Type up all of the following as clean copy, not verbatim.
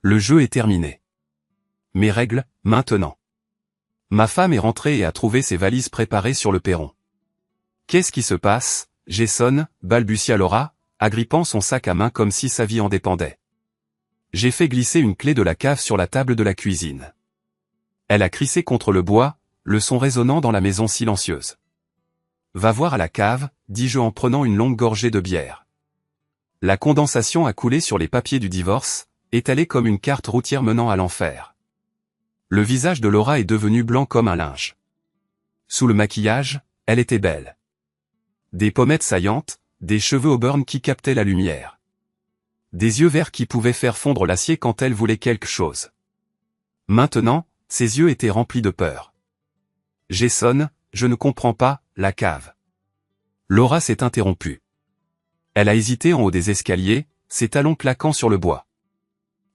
Le jeu est terminé. Mes règles, maintenant. Ma femme est rentrée et a trouvé ses valises préparées sur le perron. Qu'est-ce qui se passe, Jason, balbutia Laura, agrippant son sac à main comme si sa vie en dépendait. J'ai fait glisser une clé de la cave sur la table de la cuisine. Elle a crissé contre le bois, le son résonnant dans la maison silencieuse. Va voir à la cave, dis-je en prenant une longue gorgée de bière. La condensation a coulé sur les papiers du divorce, étalés comme une carte routière menant à l'enfer. Le visage de Laura est devenu blanc comme un linge. Sous le maquillage, elle était belle. Des pommettes saillantes, des cheveux auburn qui captaient la lumière. Des yeux verts qui pouvaient faire fondre l'acier quand elle voulait quelque chose. Maintenant, ses yeux étaient remplis de peur. Jason, je ne comprends pas, la cave. Laura s'est interrompue. Elle a hésité en haut des escaliers, ses talons claquant sur le bois.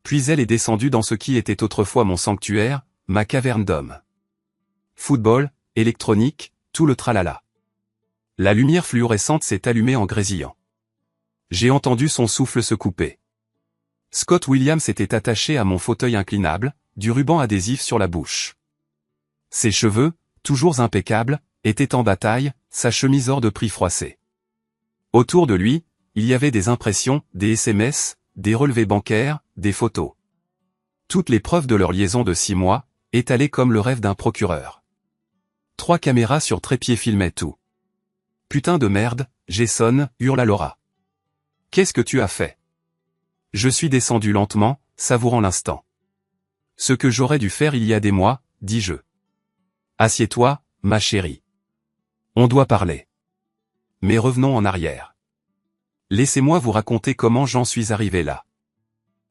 Puis elle est descendue dans ce qui était autrefois mon sanctuaire, ma caverne d'homme. Football, électronique, tout le tralala. La lumière fluorescente s'est allumée en grésillant. J'ai entendu son souffle se couper. Scott Williams était attaché à mon fauteuil inclinable, du ruban adhésif sur la bouche. Ses cheveux, toujours impeccables, étaient en bataille, sa chemise hors de prix froissée. Autour de lui, il y avait des impressions, des SMS, des relevés bancaires, des photos. Toutes les preuves de leur liaison de 6 mois, étalées comme le rêve d'un procureur. 3 caméras sur trépied filmaient tout. Putain de merde, Jason, hurla Laura. Qu'est-ce que tu as fait? Je suis descendu lentement, savourant l'instant. Ce que j'aurais dû faire il y a des mois, dis-je. Assieds-toi, ma chérie. On doit parler. Mais revenons en arrière. Laissez-moi vous raconter comment j'en suis arrivé là.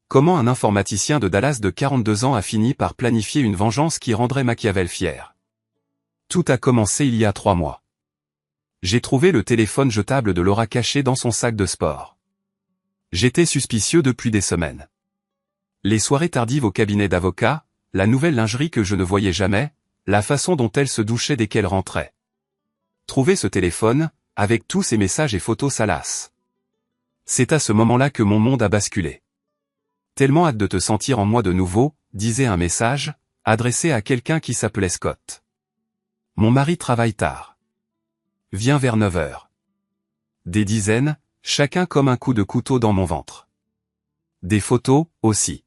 Comment un informaticien de Dallas de 42 ans a fini par planifier une vengeance qui rendrait Machiavel fier. Tout a commencé il y a 3 mois. J'ai trouvé le téléphone jetable de Laura caché dans son sac de sport. J'étais suspicieux depuis des semaines. Les soirées tardives au cabinet d'avocat, la nouvelle lingerie que je ne voyais jamais, la façon dont elle se douchait dès qu'elle rentrait. Trouver ce téléphone, avec tous ces messages et photos salaces. C'est à ce moment-là que mon monde a basculé. Tellement hâte de te sentir en moi de nouveau, disait un message, adressé à quelqu'un qui s'appelait Scott. Mon mari travaille tard. Viens vers 9 heures. Des dizaines, chacun comme un coup de couteau dans mon ventre. Des photos, aussi.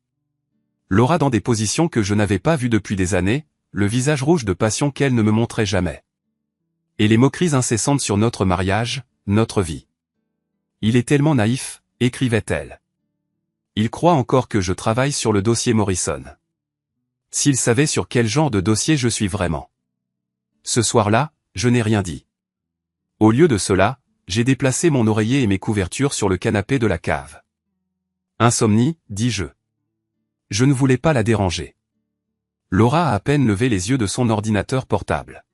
Laura dans des positions que je n'avais pas vues depuis des années, le visage rouge de passion qu'elle ne me montrait jamais. Et les moqueries incessantes sur notre mariage, notre vie. Il est tellement naïf, écrivait-elle. Il croit encore que je travaille sur le dossier Morrison. S'il savait sur quel genre de dossier je suis vraiment. Ce soir-là, je n'ai rien dit. Au lieu de cela, j'ai déplacé mon oreiller et mes couvertures sur le canapé de la cave. Insomnie, dis-je. Je ne voulais pas la déranger. Laura a à peine levé les yeux de son ordinateur portable.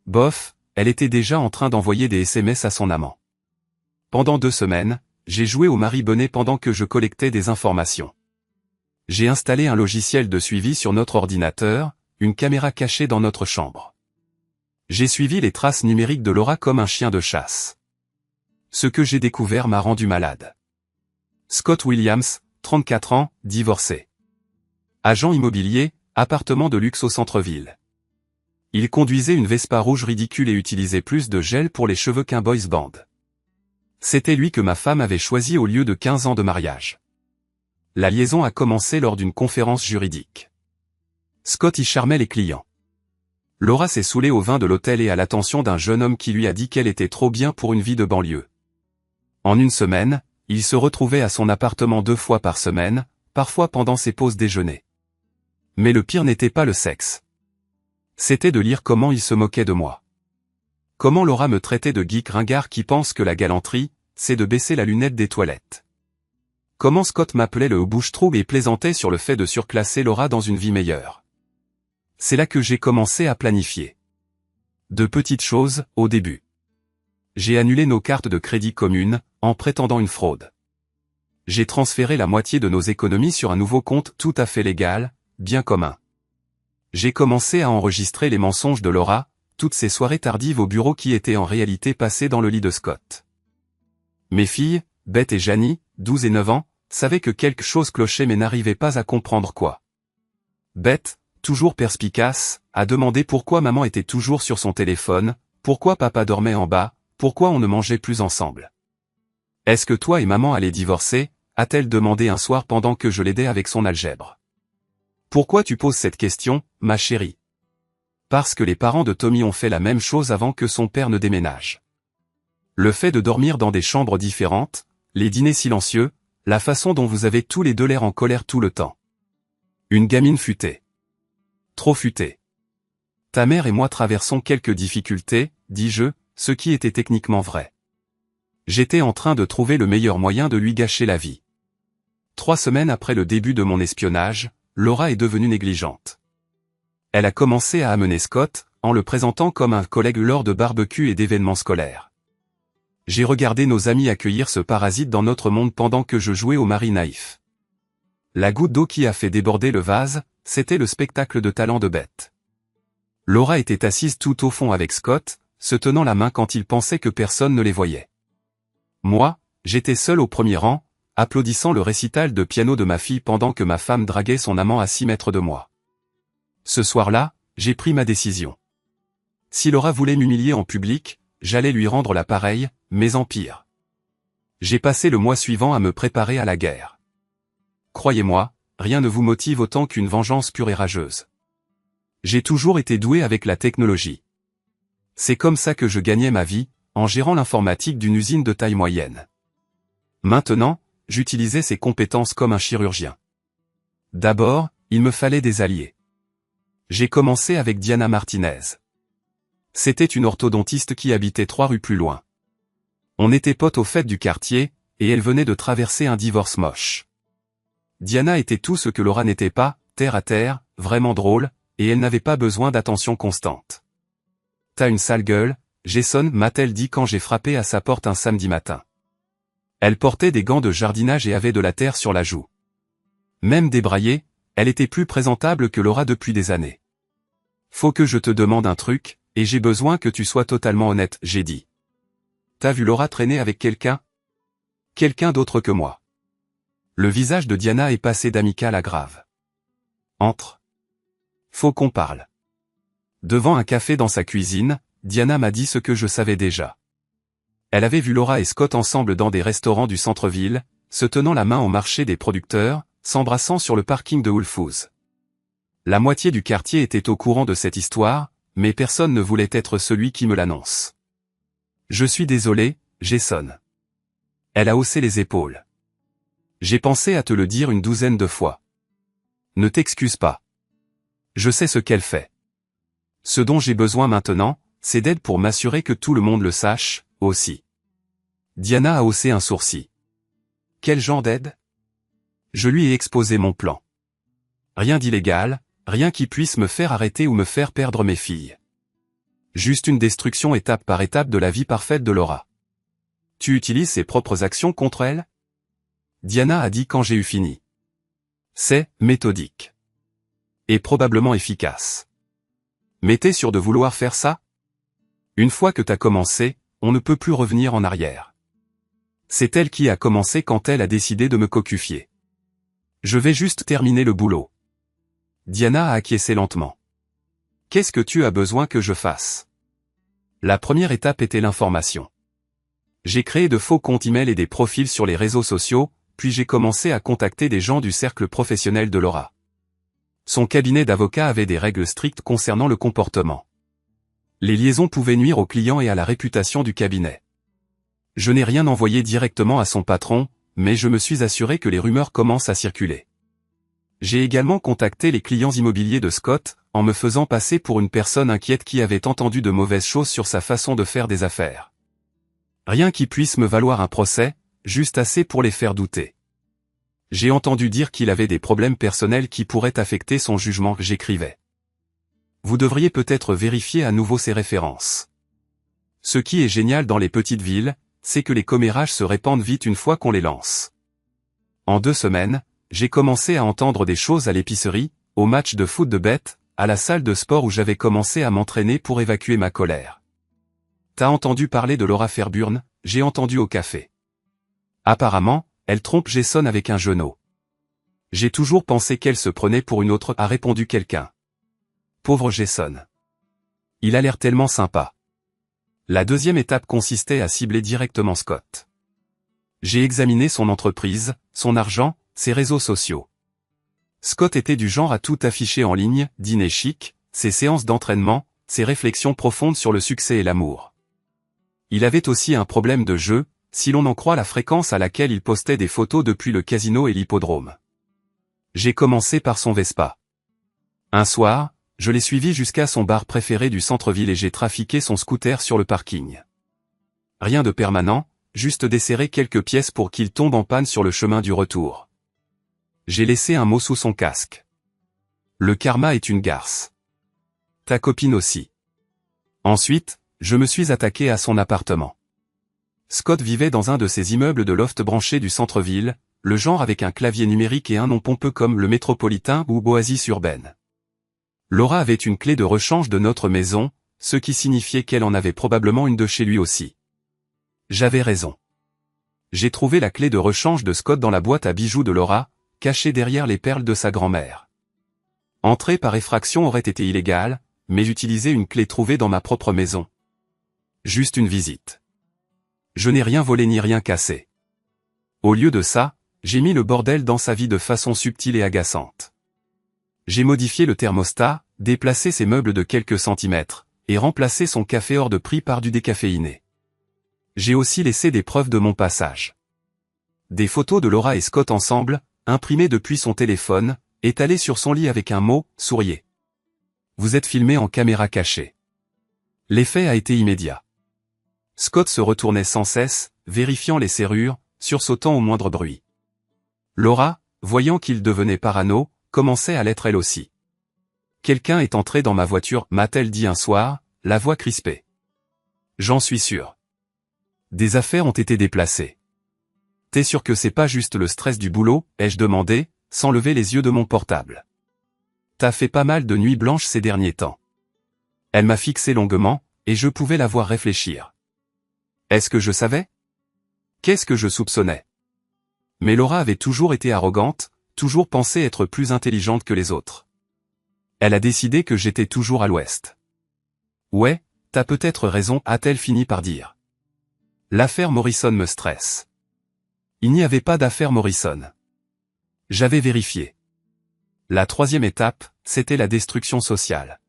Bof, elle était déjà en train d'envoyer des SMS à son amant. Pendant 2 semaines, j'ai joué au mari bonnet pendant que je collectais des informations. J'ai installé un logiciel de suivi sur notre ordinateur, une caméra cachée dans notre chambre. J'ai suivi les traces numériques de Laura comme un chien de chasse. Ce que j'ai découvert m'a rendu malade. Scott Williams, 34 ans, divorcé. Agent immobilier, appartement de luxe au centre-ville. Il conduisait une Vespa rouge ridicule et utilisait plus de gel pour les cheveux qu'un boys band. C'était lui que ma femme avait choisi au lieu de 15 ans de mariage. La liaison a commencé lors d'une conférence juridique. Scott y charmait les clients. Laura s'est saoulée au vin de l'hôtel et à l'attention d'un jeune homme qui lui a dit qu'elle était trop bien pour une vie de banlieue. En une semaine, il se retrouvait à son appartement 2 fois par semaine, parfois pendant ses pauses déjeuner. Mais le pire n'était pas le sexe. C'était de lire comment il se moquait de moi. Comment Laura me traitait de geek ringard qui pense que la galanterie, c'est de baisser la lunette des toilettes. Comment Scott m'appelait le bouche-trou et plaisantait sur le fait de surclasser Laura dans une vie meilleure. C'est là que j'ai commencé à planifier. De petites choses, au début. J'ai annulé nos cartes de crédit communes, en prétendant une fraude. J'ai transféré la moitié de nos économies sur un nouveau compte tout à fait légal, bien commun. J'ai commencé à enregistrer les mensonges de Laura, toutes ces soirées tardives au bureau qui étaient en réalité passées dans le lit de Scott. Mes filles, Beth et Janie, 12 et 9 ans, savait que quelque chose clochait mais n'arrivait pas à comprendre quoi. Beth, toujours perspicace, a demandé pourquoi maman était toujours sur son téléphone, pourquoi papa dormait en bas, pourquoi on ne mangeait plus ensemble. Est-ce que toi et maman allaient divorcer, a-t-elle demandé un soir pendant que je l'aidais avec son algèbre. Pourquoi tu poses cette question, ma chérie? Parce que les parents de Tommy ont fait la même chose avant que son père ne déménage. Le fait de dormir dans des chambres différentes, les dîners silencieux, la façon dont vous avez tous les deux l'air en colère tout le temps. Une gamine futée. Trop futée. Ta mère et moi traversons quelques difficultés, dis-je, ce qui était techniquement vrai. J'étais en train de trouver le meilleur moyen de lui gâcher la vie. 3 semaines après le début de mon espionnage, Laura est devenue négligente. Elle a commencé à amener Scott, en le présentant comme un collègue lors de barbecues et d'événements scolaires. J'ai regardé nos amis accueillir ce parasite dans notre monde pendant que je jouais au mari naïf. La goutte d'eau qui a fait déborder le vase, c'était le spectacle de talent de Beth. Laura était assise tout au fond avec Scott, se tenant la main quand il pensait que personne ne les voyait. Moi, j'étais seul au premier rang, applaudissant le récital de piano de ma fille pendant que ma femme draguait son amant à 6 mètres de moi. Ce soir-là, j'ai pris ma décision. Si Laura voulait m'humilier en public, j'allais lui rendre la pareille, mais en pire. J'ai passé le mois suivant à me préparer à la guerre. Croyez-moi, rien ne vous motive autant qu'une vengeance pure et rageuse. J'ai toujours été doué avec la technologie. C'est comme ça que je gagnais ma vie, en gérant l'informatique d'une usine de taille moyenne. Maintenant, j'utilisais ces compétences comme un chirurgien. D'abord, il me fallait des alliés. J'ai commencé avec Diana Martinez. C'était une orthodontiste qui habitait 3 rues plus loin. On était potes aux fêtes du quartier, et elle venait de traverser un divorce moche. Diana était tout ce que Laura n'était pas, terre à terre, vraiment drôle, et elle n'avait pas besoin d'attention constante. T'as une sale gueule, Jason, m'a-t-elle dit quand j'ai frappé à sa porte un samedi matin. Elle portait des gants de jardinage et avait de la terre sur la joue. Même débraillée, elle était plus présentable que Laura depuis des années. Faut que je te demande un truc, et j'ai besoin que tu sois totalement honnête, j'ai dit. T'as vu Laura traîner avec quelqu'un? Quelqu'un d'autre que moi. Le visage de Diana est passé d'amical à grave. Entre. Faut qu'on parle. Devant un café dans sa cuisine, Diana m'a dit ce que je savais déjà. Elle avait vu Laura et Scott ensemble dans des restaurants du centre-ville, se tenant la main au marché des producteurs, s'embrassant sur le parking de Whole Foods. La moitié du quartier était au courant de cette histoire, mais personne ne voulait être celui qui me l'annonce. Je suis désolé, Jason. Elle a haussé les épaules. J'ai pensé à te le dire une 12aine de fois. Ne t'excuse pas. Je sais ce qu'elle fait. Ce dont j'ai besoin maintenant, c'est d'aide pour m'assurer que tout le monde le sache, aussi. Diana a haussé un sourcil. Quel genre d'aide? Je lui ai exposé mon plan. Rien d'illégal, rien qui puisse me faire arrêter ou me faire perdre mes filles. Juste une destruction étape par étape de la vie parfaite de Laura. Tu utilises ses propres actions contre elle? Diana a dit quand j'ai eu fini. C'est méthodique. Et probablement efficace. Mais t'es sûr de vouloir faire ça? Une fois que t'as commencé, on ne peut plus revenir en arrière. C'est elle qui a commencé quand elle a décidé de me cocufier. Je vais juste terminer le boulot. Diana a acquiescé lentement. Qu'est-ce que tu as besoin que je fasse? La première étape était l'information. J'ai créé de faux comptes email et des profils sur les réseaux sociaux, puis j'ai commencé à contacter des gens du cercle professionnel de Laura. Son cabinet d'avocats avait des règles strictes concernant le comportement. Les liaisons pouvaient nuire aux clients et à la réputation du cabinet. Je n'ai rien envoyé directement à son patron, mais je me suis assuré que les rumeurs commencent à circuler. J'ai également contacté les clients immobiliers de Scott, en me faisant passer pour une personne inquiète qui avait entendu de mauvaises choses sur sa façon de faire des affaires. Rien qui puisse me valoir un procès, juste assez pour les faire douter. J'ai entendu dire qu'il avait des problèmes personnels qui pourraient affecter son jugement, j'écrivais. Vous devriez peut-être vérifier à nouveau ces références. Ce qui est génial dans les petites villes, c'est que les commérages se répandent vite une fois qu'on les lance. En 2 semaines, j'ai commencé à entendre des choses à l'épicerie, au match de foot de Beth, à la salle de sport où j'avais commencé à m'entraîner pour évacuer ma colère. T'as entendu parler de Laura Fairburn? J'ai entendu au café. Apparemment, Elle trompe Jason avec un genou. J'ai toujours pensé qu'elle se prenait pour une autre, a répondu quelqu'un. Pauvre Jason. Il a l'air tellement sympa. La deuxième étape consistait à cibler directement Scott. J'ai examiné son entreprise, son argent, ses réseaux sociaux. Scott était du genre à tout afficher en ligne, dîner chic, ses séances d'entraînement, ses réflexions profondes sur le succès et l'amour. Il avait aussi un problème de jeu, si l'on en croit la fréquence à laquelle il postait des photos depuis le casino et l'hippodrome. J'ai commencé par son Vespa. Un soir, je l'ai suivi jusqu'à son bar préféré du centre-ville et j'ai trafiqué son scooter sur le parking. Rien de permanent, juste desserrer quelques pièces pour qu'il tombe en panne sur le chemin du retour. J'ai laissé un mot sous son casque. Le karma est une garce. Ta copine aussi. Ensuite, je me suis attaqué à son appartement. Scott vivait dans un de ces immeubles de loft branchés du centre-ville, le genre avec un clavier numérique et un nom pompeux comme le Métropolitain ou Oasis urbaine. Laura avait une clé de rechange de notre maison, ce qui signifiait qu'elle en avait probablement une de chez lui aussi. J'avais raison. J'ai trouvé la clé de rechange de Scott dans la boîte à bijoux de Laura, cachée derrière les perles de sa grand-mère. Entrer par effraction aurait été illégal, mais utiliser une clé trouvée dans ma propre maison. Juste une visite. Je n'ai rien volé ni rien cassé. Au lieu de ça, j'ai mis le bordel dans sa vie de façon subtile et agaçante. J'ai modifié le thermostat, déplacé ses meubles de quelques centimètres, et remplacé son café hors de prix par du décaféiné. J'ai aussi laissé des preuves de mon passage. Des photos de Laura et Scott ensemble, imprimées depuis son téléphone, étalées sur son lit avec un mot, souriez. Vous êtes filmé en caméra cachée. L'effet a été immédiat. Scott se retournait sans cesse, vérifiant les serrures, sursautant au moindre bruit. Laura, voyant qu'il devenait parano, commençait à l'être elle aussi. Quelqu'un est entré dans ma voiture, m'a-t-elle dit un soir, la voix crispée. J'en suis sûr. Des affaires ont été déplacées. T'es sûr que c'est pas juste le stress du boulot, ai-je demandé, sans lever les yeux de mon portable. T'as fait pas mal de nuits blanches ces derniers temps. Elle m'a fixé longuement, et je pouvais la voir réfléchir. Est-ce que je savais? Qu'est-ce que je soupçonnais? Mais Laura avait toujours été arrogante, toujours pensé être plus intelligente que les autres. Elle a décidé que j'étais toujours à l'ouest. Ouais, t'as peut-être raison, a-t-elle fini par dire. L'affaire Morrison me stresse. Il n'y avait pas d'affaire Morrison. J'avais vérifié. La troisième étape, c'était la destruction sociale.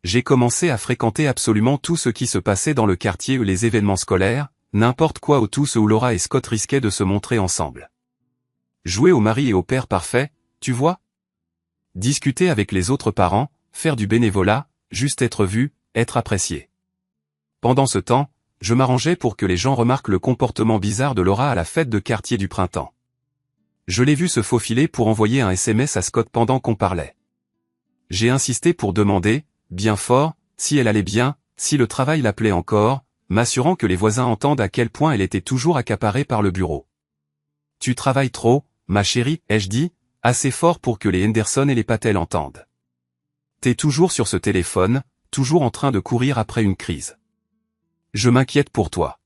J'ai commencé à fréquenter absolument tout ce qui se passait dans le quartier ou les événements scolaires, n'importe quoi ou tout ce où Laura et Scott risquaient de se montrer ensemble. Jouer au mari et au père parfait, tu vois? Discuter avec les autres parents, faire du bénévolat, juste être vu, être apprécié. Pendant ce temps, je m'arrangeais pour que les gens remarquent le comportement bizarre de Laura à la fête de quartier du printemps. Je l'ai vu se faufiler pour envoyer un SMS à Scott pendant qu'on parlait. J'ai insisté pour demander, bien fort, si elle allait bien, si le travail l'appelait encore, m'assurant que les voisins entendent à quel point elle était toujours accaparée par le bureau. Tu travailles trop, ma chérie, ai-je dit, assez fort pour que les Henderson et les Patel entendent. T'es toujours sur ce téléphone, toujours en train de courir après une crise. Je m'inquiète pour toi.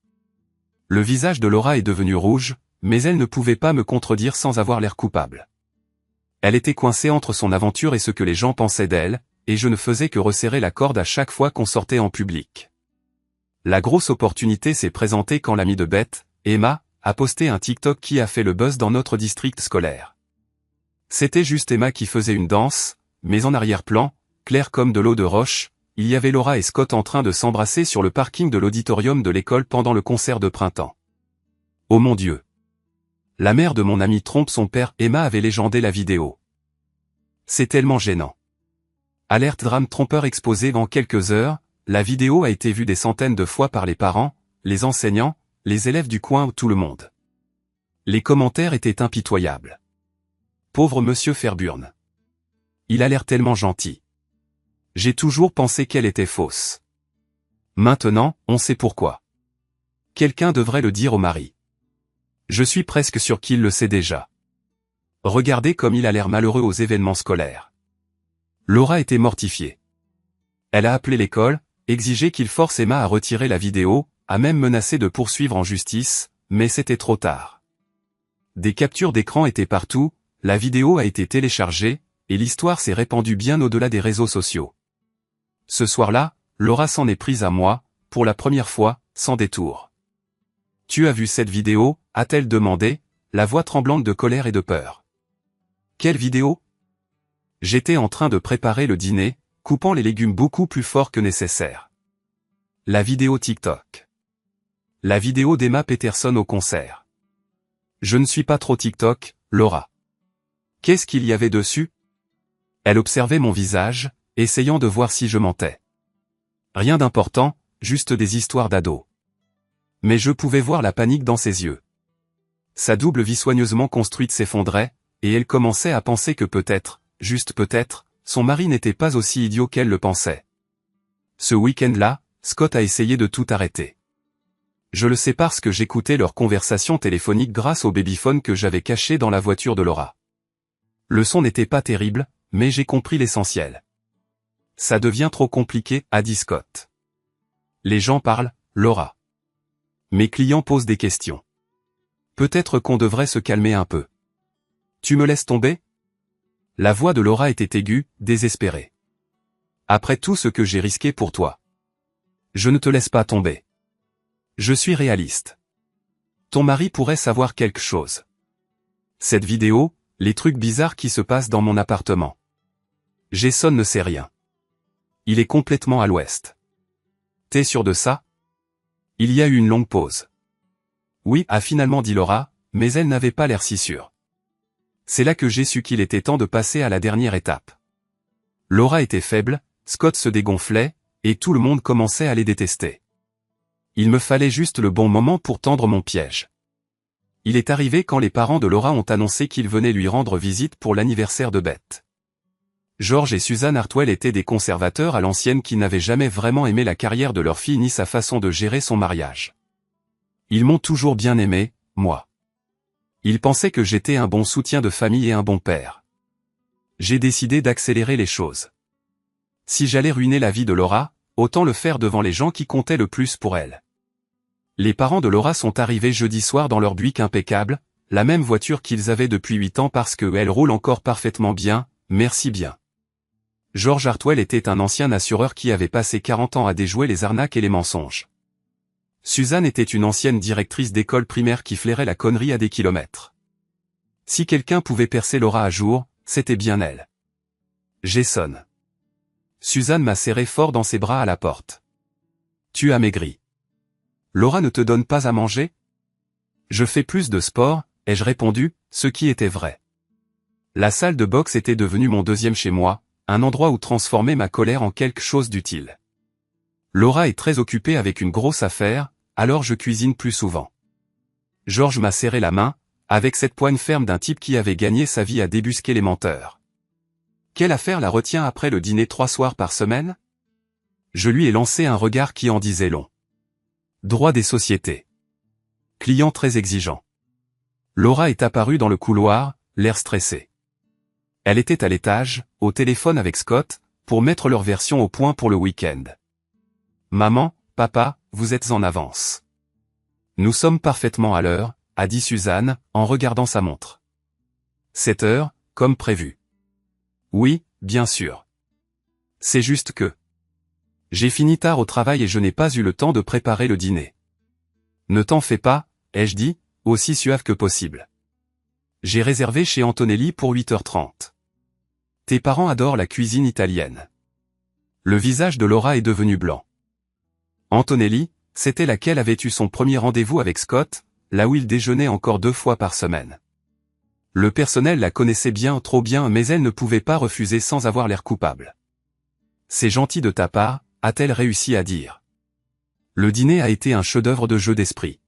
Le visage de Laura est devenu rouge, mais elle ne pouvait pas me contredire sans avoir l'air coupable. Elle était coincée entre son aventure et ce que les gens pensaient d'elle, et je ne faisais que resserrer la corde à chaque fois qu'on sortait en public. La grosse opportunité s'est présentée quand l'amie de Beth, Emma, a posté un TikTok qui a fait le buzz dans notre district scolaire. C'était juste Emma qui faisait une danse, mais en arrière-plan, clair comme de l'eau de roche, il y avait Laura et Scott en train de s'embrasser sur le parking de l'auditorium de l'école pendant le concert de printemps. Oh mon Dieu! La mère de mon ami trompe son père, Emma avait légendé la vidéo. C'est tellement gênant. Alerte drame trompeur exposé en quelques heures, la vidéo a été vue des centaines de fois par les parents, les enseignants, les élèves du coin ou tout le monde. Les commentaires étaient impitoyables. Pauvre monsieur Fairburn. Il a l'air tellement gentil. J'ai toujours pensé qu'elle était fausse. Maintenant, on sait pourquoi. Quelqu'un devrait le dire au mari. Je suis presque sûr qu'il le sait déjà. Regardez comme il a l'air malheureux aux événements scolaires. Laura était mortifiée. Elle a appelé l'école, exigé qu'il force Emma à retirer la vidéo, a même menacé de poursuivre en justice, mais c'était trop tard. des captures d'écran étaient partout, la vidéo a été téléchargée, et l'histoire s'est répandue bien au-delà des réseaux sociaux. Ce soir-là, Laura s'en est prise à moi, pour la première fois, sans détour. « Tu as vu cette vidéo ?» a-t-elle demandé, la voix tremblante de colère et de peur. « Quelle vidéo ?» J'étais en train de préparer le dîner, coupant les légumes beaucoup plus fort que nécessaire. La vidéo TikTok. La vidéo d'Emma Peterson au concert. Je ne suis pas trop TikTok, Laura. Qu'est-ce qu'il y avait dessus? Elle observait mon visage, essayant de voir si je mentais. Rien d'important, juste des histoires d'ados. Mais je pouvais voir la panique dans ses yeux. Sa double vie soigneusement construite s'effondrait, et elle commençait à penser que peut-être, juste peut-être, son mari n'était pas aussi idiot qu'elle le pensait. Ce week-end-là, Scott a essayé de tout arrêter. Je le sais parce que j'écoutais leur conversation téléphonique grâce au babyphone que j'avais caché dans la voiture de Laura. Le son n'était pas terrible, mais j'ai compris l'essentiel. Ça devient trop compliqué, a dit Scott. Les gens parlent, Laura. Mes clients posent des questions. Peut-être qu'on devrait se calmer un peu. Tu me laisses tomber? La voix de Laura était aiguë, désespérée. Après tout ce que j'ai risqué pour toi. Je ne te laisse pas tomber. Je suis réaliste. Ton mari pourrait savoir quelque chose. Cette vidéo, les trucs bizarres qui se passent dans mon appartement. Jason ne sait rien. Il est complètement à l'ouest. T'es sûr de ça? Il y a eu une longue pause. Oui, a finalement dit Laura, mais elle n'avait pas l'air si sûre. C'est là que j'ai su qu'il était temps de passer à la dernière étape. Laura était faible, Scott se dégonflait, et tout le monde commençait à les détester. Il me fallait juste le bon moment pour tendre mon piège. Il est arrivé quand les parents de Laura ont annoncé qu'ils venaient lui rendre visite pour l'anniversaire de Beth. George et Suzanne Hartwell étaient des conservateurs à l'ancienne qui n'avaient jamais vraiment aimé la carrière de leur fille ni sa façon de gérer son mariage. Ils m'ont toujours bien aimé, moi. Ils pensaient que j'étais un bon soutien de famille et un bon père. J'ai décidé d'accélérer les choses. Si j'allais ruiner la vie de Laura, autant le faire devant les gens qui comptaient le plus pour elle. Les parents de Laura sont arrivés jeudi soir dans leur Buick impeccable, la même voiture qu'ils avaient depuis 8 ans parce qu'elle roule encore parfaitement bien, merci bien. George Hartwell était un ancien assureur qui avait passé 40 ans à déjouer les arnaques et les mensonges. Suzanne était une ancienne directrice d'école primaire qui flairait la connerie à des kilomètres. Si quelqu'un pouvait percer Laura à jour, c'était bien elle. Jason. Suzanne m'a serré fort dans ses bras à la porte. Tu as maigri. Laura ne te donne pas à manger? Je fais plus de sport, ai-je répondu, ce qui était vrai. La salle de boxe était devenue mon deuxième chez moi, un endroit où transformer ma colère en quelque chose d'utile. Laura est très occupée avec une grosse affaire, alors je cuisine plus souvent. George m'a serré la main, avec cette poigne ferme d'un type qui avait gagné sa vie à débusquer les menteurs. Quelle affaire la retient après le dîner 3 soirs par semaine? Je lui ai lancé un regard qui en disait long. Droit des sociétés. Client très exigeant. Laura est apparue dans le couloir, l'air stressé. Elle était à l'étage, au téléphone avec Scott, pour mettre leur version au point pour le week-end. Maman, papa, vous êtes en avance. Nous sommes parfaitement à l'heure, a dit Suzanne, en regardant sa montre. 7 heures, comme prévu. Oui, bien sûr. C'est juste que... J'ai fini tard au travail et je n'ai pas eu le temps de préparer le dîner. Ne t'en fais pas, ai-je dit, aussi suave que possible. J'ai réservé chez Antonelli pour 8h30. Tes parents adorent la cuisine italienne. Le visage de Laura est devenu blanc. Antonelli, c'était laquelle avait eu son premier rendez-vous avec Scott, là où il déjeunait encore 2 fois par semaine. Le personnel la connaissait bien, trop bien, mais elle ne pouvait pas refuser sans avoir l'air coupable. C'est gentil de ta part, a-t-elle réussi à dire. Le dîner a été un chef-d'œuvre de jeu d'esprit.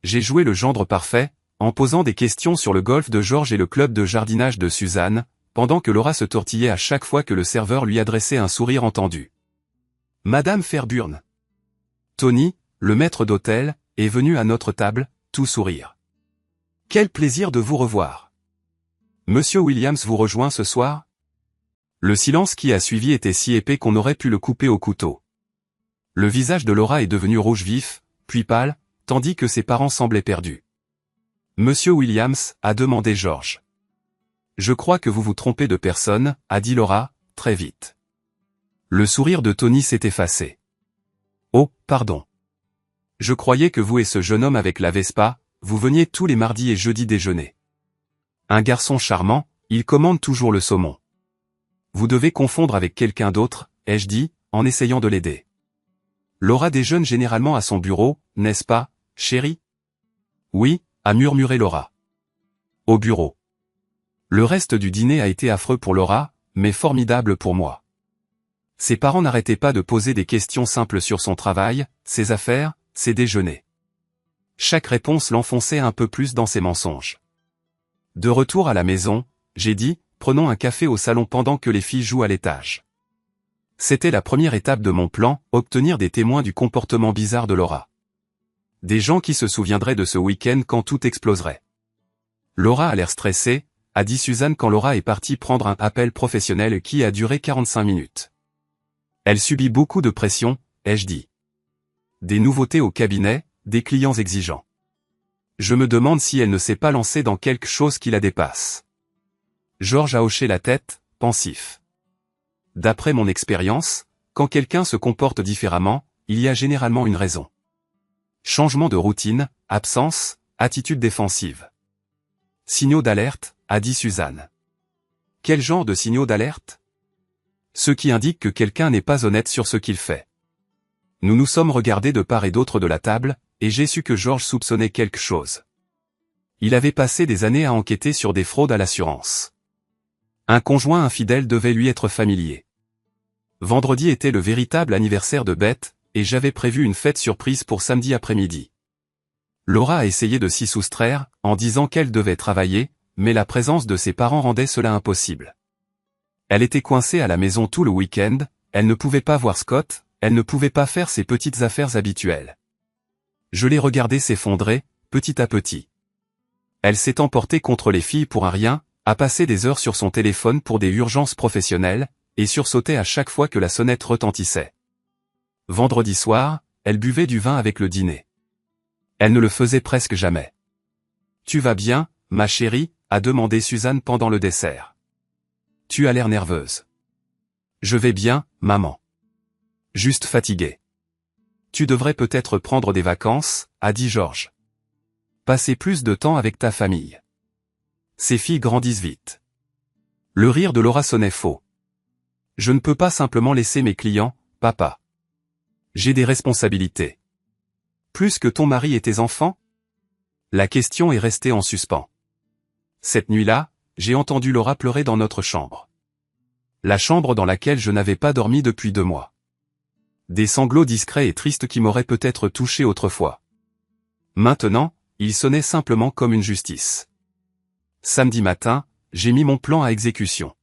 J'ai joué le gendre parfait, en posant des questions sur le golf de George et le club de jardinage de Suzanne, pendant que Laura se tortillait à chaque fois que le serveur lui adressait un sourire entendu. Madame Fairburn. Tony, le maître d'hôtel, est venu à notre table, tout sourire. Quel plaisir de vous revoir. Monsieur Williams vous rejoint ce soir? Le silence qui a suivi était si épais qu'on aurait pu le couper au couteau. Le visage de Laura est devenu rouge vif, puis pâle, tandis que ses parents semblaient perdus. Monsieur Williams, a demandé George. Je crois que vous vous trompez de personne, a dit Laura, très vite. Le sourire de Tony s'est effacé. Oh, pardon. Je croyais que vous et ce jeune homme avec la Vespa, vous veniez tous les mardis et jeudis déjeuner. Un garçon charmant, il commande toujours le saumon. Vous devez confondre avec quelqu'un d'autre, ai-je dit, en essayant de l'aider. Laura déjeune généralement à son bureau, n'est-ce pas, chérie? Oui, a murmuré Laura. Au bureau. Le reste du dîner a été affreux pour Laura, mais formidable pour moi. Ses parents n'arrêtaient pas de poser des questions simples sur son travail, ses affaires, ses déjeuners. Chaque réponse l'enfonçait un peu plus dans ses mensonges. De retour à la maison, j'ai dit, prenons un café au salon pendant que les filles jouent à l'étage. C'était la première étape de mon plan, obtenir des témoins du comportement bizarre de Laura. Des gens qui se souviendraient de ce week-end quand tout exploserait. Laura a l'air stressée, a dit Suzanne quand Laura est partie prendre un appel professionnel qui a duré 45 minutes. Elle subit beaucoup de pression, ai-je dit. Des nouveautés au cabinet, des clients exigeants. Je me demande si elle ne s'est pas lancée dans quelque chose qui la dépasse. George a hoché la tête, pensif. D'après mon expérience, quand quelqu'un se comporte différemment, il y a généralement une raison. Changement de routine, absence, attitude défensive. Signaux d'alerte, a dit Suzanne. Quel genre de signaux d'alerte? Ceux qui indiquent que quelqu'un n'est pas honnête sur ce qu'il fait. Nous nous sommes regardés de part et d'autre de la table, et j'ai su que George soupçonnait quelque chose. Il avait passé des années à enquêter sur des fraudes à l'assurance. Un conjoint infidèle devait lui être familier. Vendredi était le véritable anniversaire de Beth, et j'avais prévu une fête surprise pour samedi après-midi. Laura a essayé de s'y soustraire, en disant qu'elle devait travailler, mais la présence de ses parents rendait cela impossible. Elle était coincée à la maison tout le week-end, elle ne pouvait pas voir Scott, elle ne pouvait pas faire ses petites affaires habituelles. Je l'ai regardée s'effondrer, petit à petit. Elle s'est emportée contre les filles pour un rien, a passé des heures sur son téléphone pour des urgences professionnelles, et sursautait à chaque fois que la sonnette retentissait. Vendredi soir, elle buvait du vin avec le dîner. Elle ne le faisait presque jamais. « Tu vas bien, ma chérie ?» a demandé Suzanne pendant le dessert. « Tu as l'air nerveuse. »« Je vais bien, maman. Juste fatiguée. »« Tu devrais peut-être prendre des vacances, » a dit George. « Passer plus de temps avec ta famille. » Ces filles grandissent vite. Le rire de Laura sonnait faux. « Je ne peux pas simplement laisser mes clients, papa. J'ai des responsabilités. » Plus que ton mari et tes enfants? La question est restée en suspens. Cette nuit-là, j'ai entendu Laura pleurer dans notre chambre. La chambre dans laquelle je n'avais pas dormi depuis 2 mois. Des sanglots discrets et tristes qui m'auraient peut-être touché autrefois. Maintenant, ils sonnaient simplement comme une justice. Samedi matin, j'ai mis mon plan à exécution.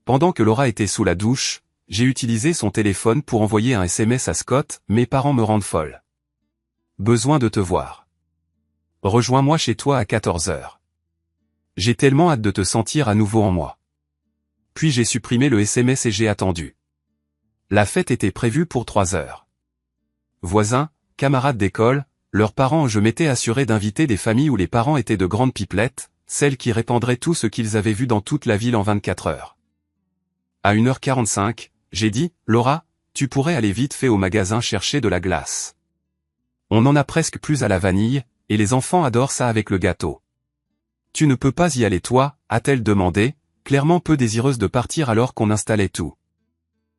Pendant que Laura était sous la douche, j'ai utilisé son téléphone pour envoyer un SMS à Scott, mes parents me rendent folle. Besoin de te voir. Rejoins-moi chez toi à 14h. J'ai tellement hâte de te sentir à nouveau en moi. Puis j'ai supprimé le SMS et j'ai attendu. La fête était prévue pour 3h. Voisins, camarades d'école, leurs parents, je m'étais assuré d'inviter des familles où les parents étaient de grandes pipelettes, celles qui répandraient tout ce qu'ils avaient vu dans toute la ville en 24 heures. À 1h45, j'ai dit, Laura, tu pourrais aller vite fait au magasin chercher de la glace. On n'en a presque plus à la vanille, et les enfants adorent ça avec le gâteau. Tu ne peux pas y aller toi, a-t-elle demandé, clairement peu désireuse de partir alors qu'on installait tout.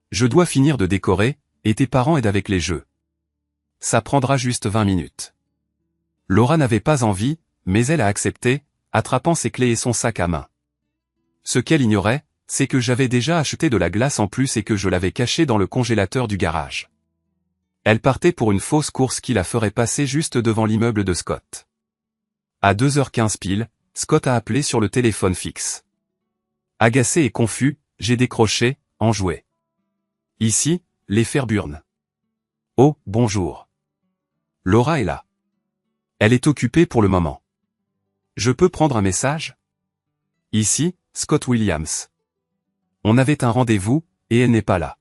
Je dois finir de décorer, et tes parents aident avec les jeux. Ça prendra juste 20 minutes. Laura n'avait pas envie, mais elle a accepté, attrapant ses clés et son sac à main. Ce qu'elle ignorait, c'est que j'avais déjà acheté de la glace en plus et que je l'avais cachée dans le congélateur du garage. Elle partait pour une fausse course qui la ferait passer juste devant l'immeuble de Scott. À 2h15 pile, Scott a appelé sur le téléphone fixe. Agacé et confus, j'ai décroché, enjoué. Ici, les Fairburn. Oh, bonjour. Laura est là. Elle est occupée pour le moment. Je peux prendre un message? Ici, Scott Williams. On avait un rendez-vous, et elle n'est pas là.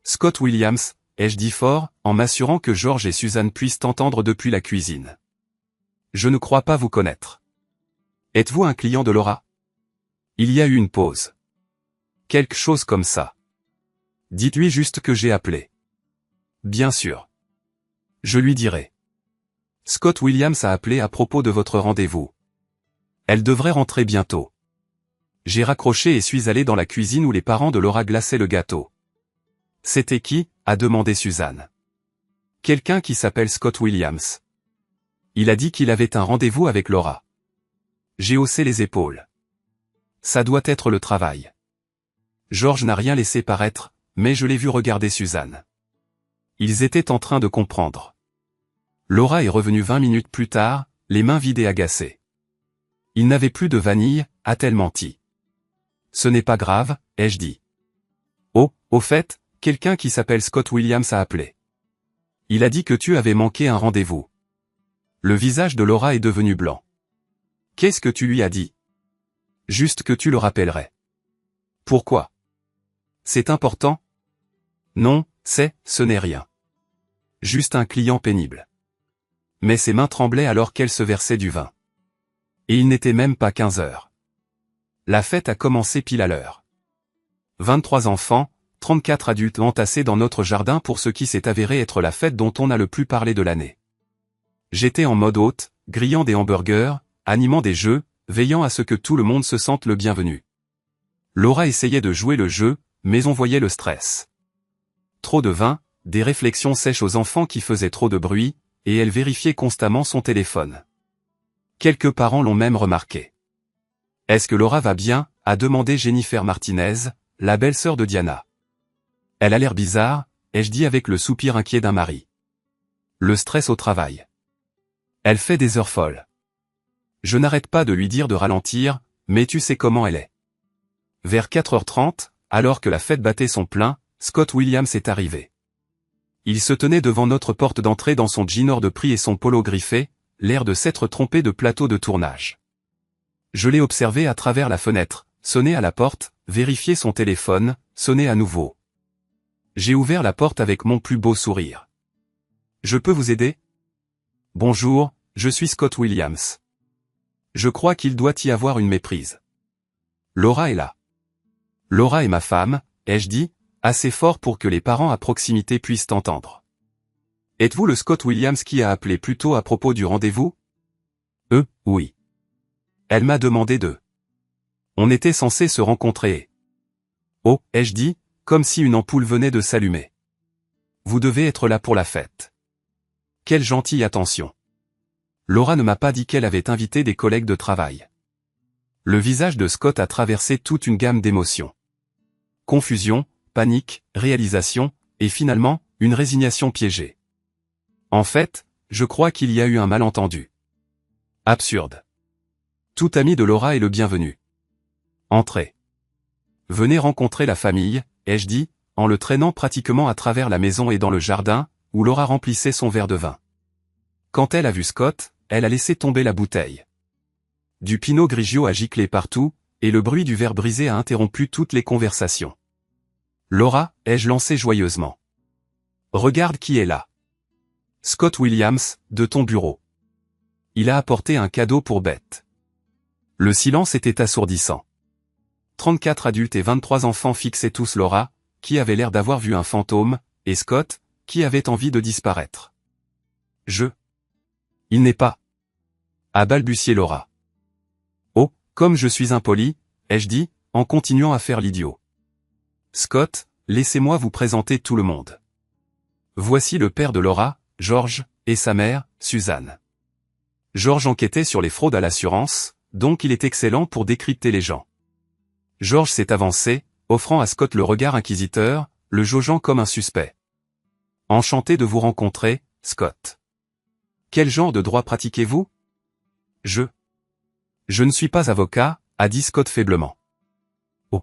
Scott Williams, ai-je dit fort, en m'assurant que George et Suzanne puissent t'entendre depuis la cuisine. Je ne crois pas vous connaître. Êtes-vous un client de Laura? Il y a eu une pause. Quelque chose comme ça. Dites-lui juste que j'ai appelé. Bien sûr. Je lui dirai. Scott Williams a appelé à propos de votre rendez-vous. Elle devrait rentrer bientôt. J'ai raccroché et suis allé dans la cuisine où les parents de Laura glaçaient le gâteau. C'était qui? A demandé Suzanne. Quelqu'un qui s'appelle Scott Williams. Il a dit qu'il avait un rendez-vous avec Laura. J'ai haussé les épaules. Ça doit être le travail. George n'a rien laissé paraître, mais je l'ai vu regarder Suzanne. Ils étaient en train de comprendre. Laura est revenue 20 minutes plus tard, les mains vides et agacées. Il n'avait plus de vanille, a-t-elle menti? Ce n'est pas grave, ai-je dit. Oh, au fait, quelqu'un qui s'appelle Scott Williams a appelé. Il a dit que tu avais manqué un rendez-vous. Le visage de Laura est devenu blanc. Qu'est-ce que tu lui as dit? Juste que tu le rappellerais. Pourquoi? C'est important? Non, ce n'est rien. Juste un client pénible. Mais ses mains tremblaient alors qu'elle se versait du vin. Et il n'était même pas 15 heures. La fête a commencé pile à l'heure. 23 enfants, 34 adultes entassés dans notre jardin pour ce qui s'est avéré être la fête dont on a le plus parlé de l'année. J'étais en mode hôte, grillant des hamburgers, animant des jeux, veillant à ce que tout le monde se sente le bienvenu. Laura essayait de jouer le jeu, mais on voyait le stress. Trop de vin, des réflexions sèches aux enfants qui faisaient trop de bruit, et elle vérifiait constamment son téléphone. Quelques parents l'ont même remarqué. « Est-ce que Laura va bien ?» a demandé Jennifer Martinez, la belle-sœur de Diana. « Elle a l'air bizarre », ai-je dit avec le soupir inquiet d'un mari. Le stress au travail. Elle fait des heures folles. Je n'arrête pas de lui dire de ralentir, mais tu sais comment elle est. Vers 4h30, alors que la fête battait son plein, Scott Williams est arrivé. Il se tenait devant notre porte d'entrée dans son jean hors de prix et son polo griffé, l'air de s'être trompé de plateau de tournage. Je l'ai observé à travers la fenêtre, sonner à la porte, vérifier son téléphone, sonner à nouveau. J'ai ouvert la porte avec mon plus beau sourire. « Je peux vous aider ? » « Bonjour, je suis Scott Williams. » Je crois qu'il doit y avoir une méprise. Laura est là. Laura est ma femme, ai-je dit, assez fort pour que les parents à proximité puissent entendre. Êtes-vous le Scott Williams qui a appelé plus tôt à propos du rendez-vous? Oui. Elle m'a demandé de. On était censé se rencontrer. Oh, ai-je dit, comme si une ampoule venait de s'allumer. Vous devez être là pour la fête. Quelle gentille attention. Laura ne m'a pas dit qu'elle avait invité des collègues de travail. Le visage de Scott a traversé toute une gamme d'émotions. Confusion, panique, réalisation, et finalement, une résignation piégée. En fait, je crois qu'il y a eu un malentendu. Absurde. Tout ami de Laura est le bienvenu. Entrez. Venez rencontrer la famille, ai-je dit, en le traînant pratiquement à travers la maison et dans le jardin, où Laura remplissait son verre de vin. Quand elle a vu Scott, elle a laissé tomber la bouteille. Du Pinot Grigio a giclé partout, et le bruit du verre brisé a interrompu toutes les conversations. Laura, ai-je lancé joyeusement. Regarde qui est là. Scott Williams, de ton bureau. Il a apporté un cadeau pour Beth. Le silence était assourdissant. 34 adultes et 23 enfants fixaient tous Laura, qui avait l'air d'avoir vu un fantôme, et Scott, qui avait envie de disparaître. Il n'est pas. A balbutié Laura. Oh, comme je suis impoli, ai-je dit, en continuant à faire l'idiot. Scott, laissez-moi vous présenter tout le monde. Voici le père de Laura, George, et sa mère, Suzanne. George enquêtait sur les fraudes à l'assurance, donc il est excellent pour décrypter les gens. George s'est avancé, offrant à Scott le regard inquisiteur, le jaugeant comme un suspect. Enchanté de vous rencontrer, Scott. Quel genre de droit pratiquez-vous? Je ne suis pas avocat, a dit Scott faiblement. Oh.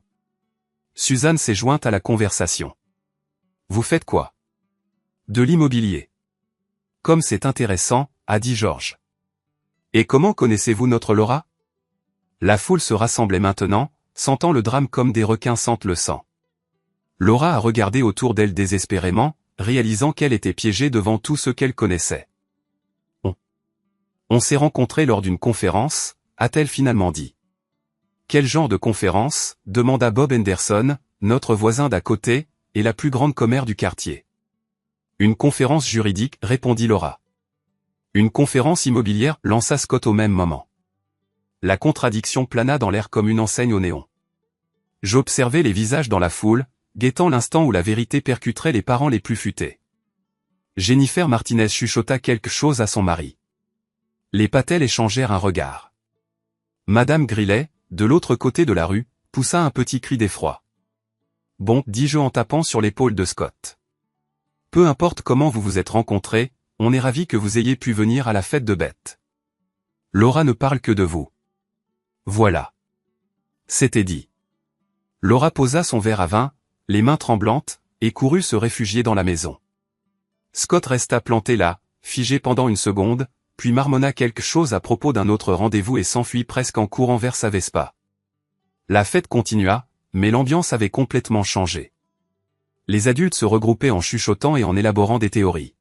Suzanne s'est jointe à la conversation. Vous faites quoi? De l'immobilier. Comme c'est intéressant, a dit George. Et comment connaissez-vous notre Laura? La foule se rassemblait maintenant, sentant le drame comme des requins sentent le sang. Laura a regardé autour d'elle désespérément, réalisant qu'elle était piégée devant tout ce qu'elle connaissait. On s'est rencontrés lors d'une conférence, a-t-elle finalement dit. Quel genre de conférence, demanda Bob Henderson, notre voisin d'à côté, et la plus grande commère du quartier. Une conférence juridique, répondit Laura. Une conférence immobilière, lança Scott au même moment. La contradiction plana dans l'air comme une enseigne au néon. J'observais les visages dans la foule, guettant l'instant où la vérité percuterait les parents les plus futés. Jennifer Martinez chuchota quelque chose à son mari. Les Patel échangèrent un regard. Madame Grillet, de l'autre côté de la rue, poussa un petit cri d'effroi. Bon, dis-je en tapant sur l'épaule de Scott. Peu importe comment vous vous êtes rencontrés, on est ravis que vous ayez pu venir à la fête de Beth. Laura ne parle que de vous. Voilà. C'était dit. Laura posa son verre à vin, les mains tremblantes, et courut se réfugier dans la maison. Scott resta planté là, figé pendant une seconde, puis marmonna quelque chose à propos d'un autre rendez-vous et s'enfuit presque en courant vers sa Vespa. La fête continua, mais l'ambiance avait complètement changé. Les adultes se regroupaient en chuchotant et en élaborant des théories.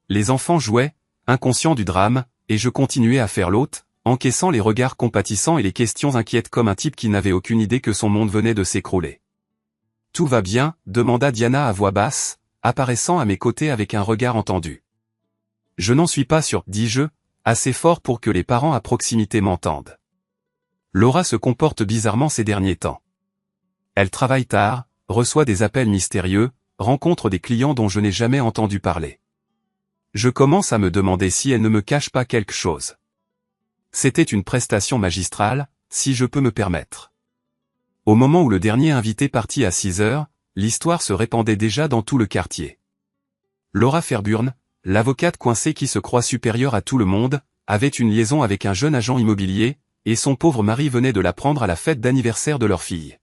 Les enfants jouaient, inconscients du drame, et je continuais à faire l'hôte, encaissant les regards compatissants et les questions inquiètes comme un type qui n'avait aucune idée que son monde venait de s'écrouler. « Tout va bien ?» demanda Diana à voix basse, apparaissant à mes côtés avec un regard entendu. « Je n'en suis pas sûr, dis-je, assez fort pour que les parents à proximité m'entendent. Laura se comporte bizarrement ces derniers temps. Elle travaille tard, reçoit des appels mystérieux, rencontre des clients dont je n'ai jamais entendu parler. Je commence à me demander si elle ne me cache pas quelque chose. C'était une prestation magistrale, si je peux me permettre. » Au moment où le dernier invité partit à 6 heures, l'histoire se répandait déjà dans tout le quartier. Laura Fairburn, l'avocate coincée qui se croit supérieure à tout le monde, avait une liaison avec un jeune agent immobilier, et son pauvre mari venait de l'apprendre à la fête d'anniversaire de leur fille.